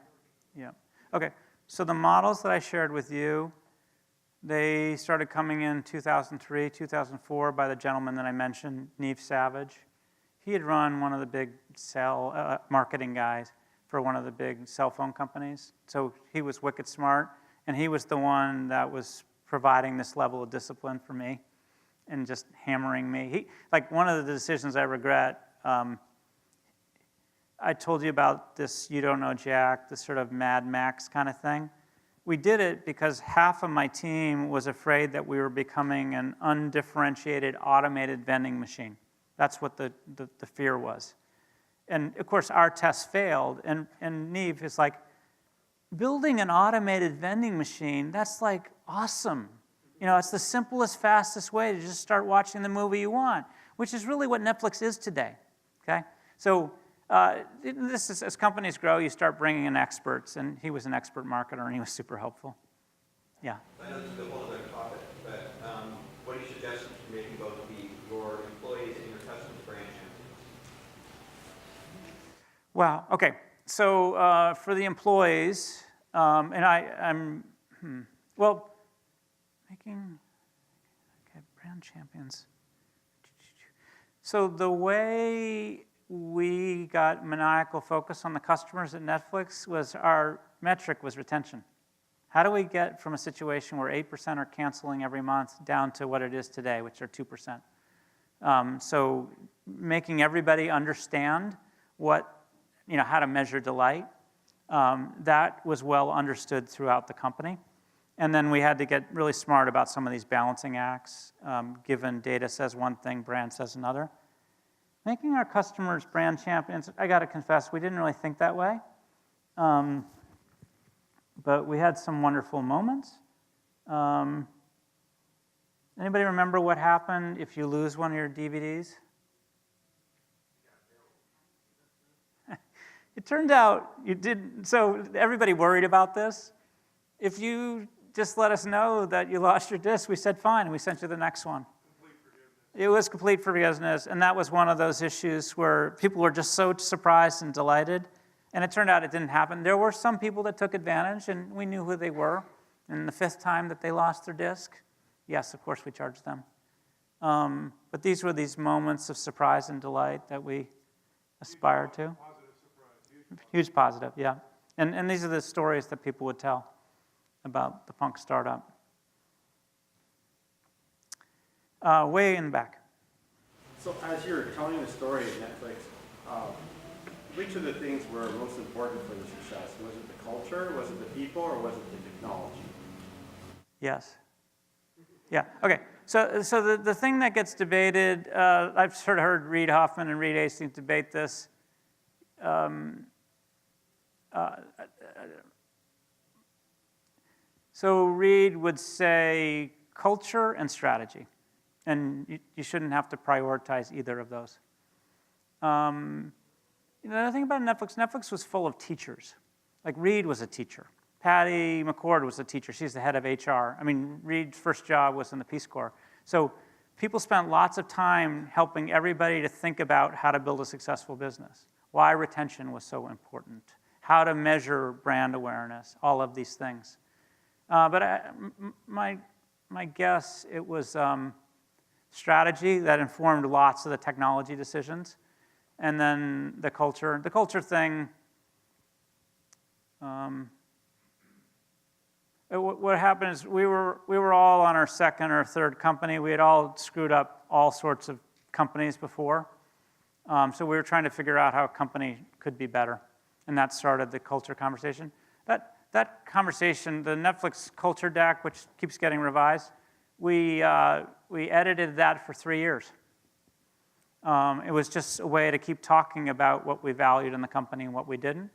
Okay, so the models that I shared with you, they started coming in 2003, 2004 by the gentleman that I mentioned, Neve Savage. He had run one of the big marketing guys for one of the big cell phone companies. So he was wicked smart, and he was the one that was providing this level of discipline for me and just hammering me. One of the decisions I regret, I told you about this You Don't Know Jack, this sort of Mad Max kind of thing. We did it because half of my team was afraid that we were becoming an undifferentiated automated vending machine. That's what the fear was. And of course, our test failed, and Neve is like, building an automated vending machine, that's like awesome. It's the simplest, fastest way to just start watching the movie you want, which is really what Netflix is today, okay? So this is, as companies grow, you start bringing in experts, and he was an expert marketer, and he was super helpful. Yeah? I know this is a whole other topic, but what are your suggestions for making both your employees and your customers brand champions? Wow, okay. So for the employees, brand champions. So the way we got maniacal focus on the customers at Netflix was our metric was retention. How do we get from a situation where 8% are canceling every month down to what it is today, which are 2%? So making everybody understand how to measure delight, that was well understood throughout the company. And then we had to get really smart about some of these balancing acts, given data says one thing, brand says another. Making our customers brand champions, I got to confess, we didn't really think that way. But we had some wonderful moments. Anybody remember what happened if you lose one of your DVDs? It turned out you didn't, so everybody worried about this. If you just let us know that you lost your disc, we said fine, and we sent you the next one. It was complete forgiveness, and that was one of those issues where people were just so surprised and delighted, and it turned out it didn't happen. There were some people that took advantage, and we knew who they were, and the 5th time that they lost their disc, yes, of course we charged them. But these were these moments of surprise and delight that we aspired to. Huge positive, yeah. And these are the stories that people would tell about the punk startup. Way in the back. So as you're telling the story of Netflix, which of the things were most important for the success? Was it the culture, was it the people, or was it the technology? Yes. Yeah, okay. So the thing that gets debated, I've sort of heard Reid Hoffman and Reed Hastings debate this. So Reid would say culture and strategy, and you shouldn't have to prioritize either of those. The other thing about Netflix was full of teachers. Like Reid was a teacher. Patty McCord was a teacher. She's the head of HR. I mean, Reid's first job was in the Peace Corps. So people spent lots of time helping everybody to think about how to build a successful business, why retention was so important, how to measure brand awareness, all of these things. But my guess, it was strategy that informed lots of the technology decisions, and then the culture. The culture thing, what happened is we were all on our second or third company. We had all screwed up all sorts of companies before. So we were trying to figure out how a company could be better, and that started the culture conversation. That conversation, the Netflix culture deck, which keeps getting revised, we edited that for 3 years. It was just a way to keep talking about what we valued in the company and what we didn't.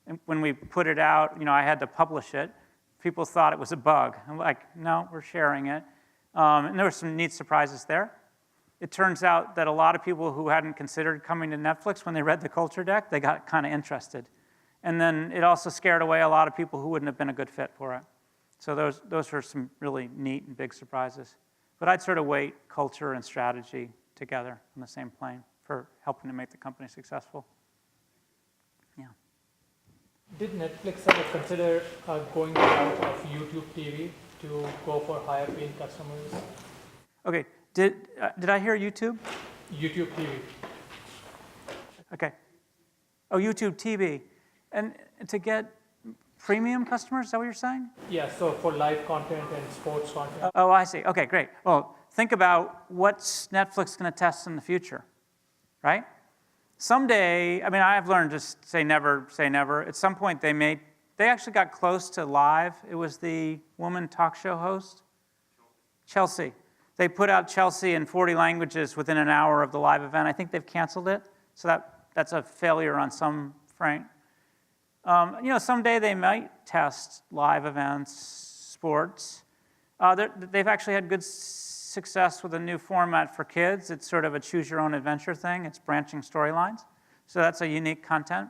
And when we put it out, I had to publish it. People thought it was a bug. I'm like, no, we're sharing it. And there were some neat surprises there. It turns out that a lot of people who hadn't considered coming to Netflix, when they read the culture deck, they got kind of interested. And then it also scared away a lot of people who wouldn't have been a good fit for it. So those were some really neat and big surprises. But I'd sort of weight culture and strategy together on the same plane for helping to make the company successful. Yeah. Did Netflix ever consider going out of YouTube TV to go for higher paying customers? Okay, did I hear YouTube? YouTube TV. Okay. Oh, YouTube TV. And to get premium customers, is that what you're saying? Yeah, so for live content and sports content. Oh, I see. Okay, great. Well, think about what's Netflix going to test in the future, right? Someday, I mean, I've learned to say never, say never. At some point, they actually got close to live. It was the woman talk show host, Chelsea. They put out Chelsea in 40 languages within an hour of the live event. I think they've canceled it, so that's a failure on some front. Someday they might test live events, sports. They've actually had good success with a new format for kids. It's sort of a choose-your-own-adventure thing. It's branching storylines. So that's a unique content.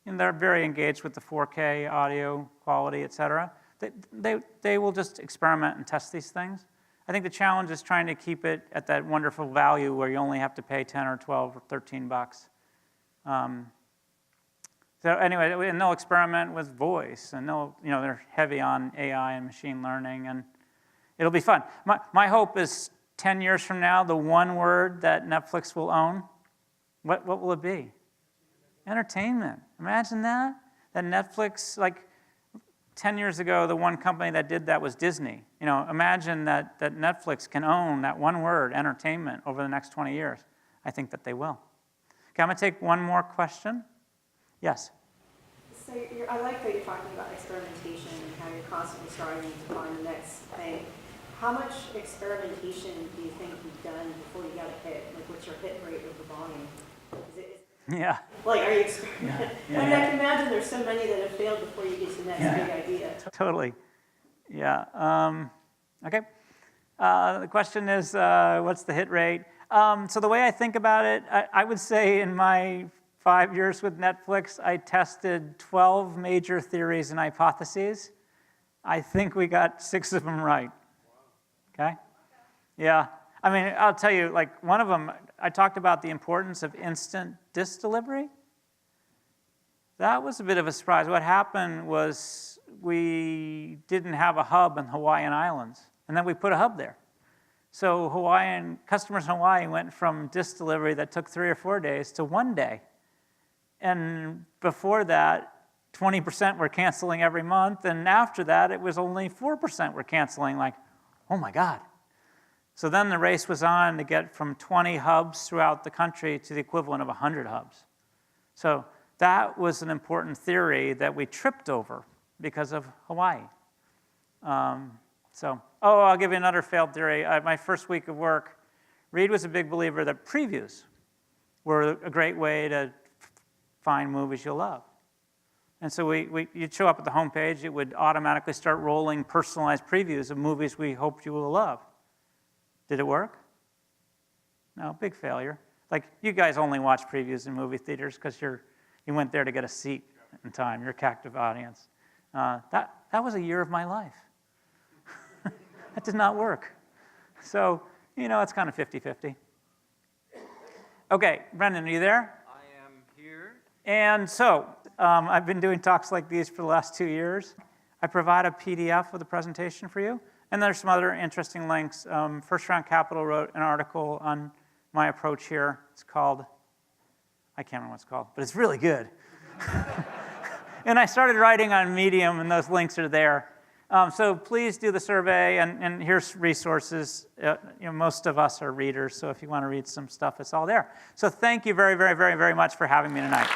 And they're very engaged with the 4K audio quality, et cetera. They will just experiment and test these things. I think the challenge is trying to keep it at that wonderful value where you only have to pay 10 or 12 or 13 bucks. So anyway, and they'll experiment with voice, and they're heavy on AI and machine learning, and it'll be fun. My hope is 10 years from now, the one word that Netflix will own, what will it be? Entertainment. Imagine that? That Netflix, like 10 years ago, the one company that did that was Disney. Imagine that Netflix can own that one word, entertainment, over the next 20 years. I think that they will. Okay, I'm going to take one more question. Yes? So I like that you're talking about experimentation and how you're constantly striving to find the next thing. How much experimentation do you think you've done before you got a hit? Like, what's your hit rate of the volume? Yeah. Like, are you experimenting? Yeah. I mean, I can imagine there's so many that have failed before you get to the next big idea. Totally. Yeah. Okay. The question is, what's the hit rate? So the way I think about it, I would say in my 5 years with Netflix, I tested 12 major theories and hypotheses. I think we got 6 of them right. Okay? Yeah. I mean, I'll tell you, like, one of them, I talked about the importance of instant disk delivery. That was a bit of a surprise. What happened was we didn't have a hub in Hawaiian Islands, and then we put a hub there. So customers in Hawaii went from disk delivery that took 3 or 4 days to 1 day. And before that, 20% were canceling every month, and after that, it was only 4% were canceling, like, oh my God. So then the race was on to get from 20 hubs throughout the country to the equivalent of 100 hubs. So that was an important theory that we tripped over because of Hawaii. I'll give you another failed theory. My first week of work, Reed was a big believer that previews were a great way to find movies you'll love. And so you'd show up at the homepage, it would automatically start rolling personalized previews of movies we hoped you will love. Did it work? No, big failure. Like, you guys only watch previews in movie theaters because you went there to get a seat in time. You're a captive audience. That was a year of my life. That did not work. So, it's kind of 50-50. Okay, Brendan, are you there? I am here. And so, I've been doing talks like these for the last 2 years. I provide a PDF with a presentation for you. And there's some other interesting links. First Round Capital wrote an article on my approach here. It's called, I can't remember what it's called, but it's really good. And I started writing on Medium, and those links are there. So please do the survey, and here's resources. Most of us are readers, so if you want to read some stuff, it's all there. So thank you very, very, very, very much for having me tonight.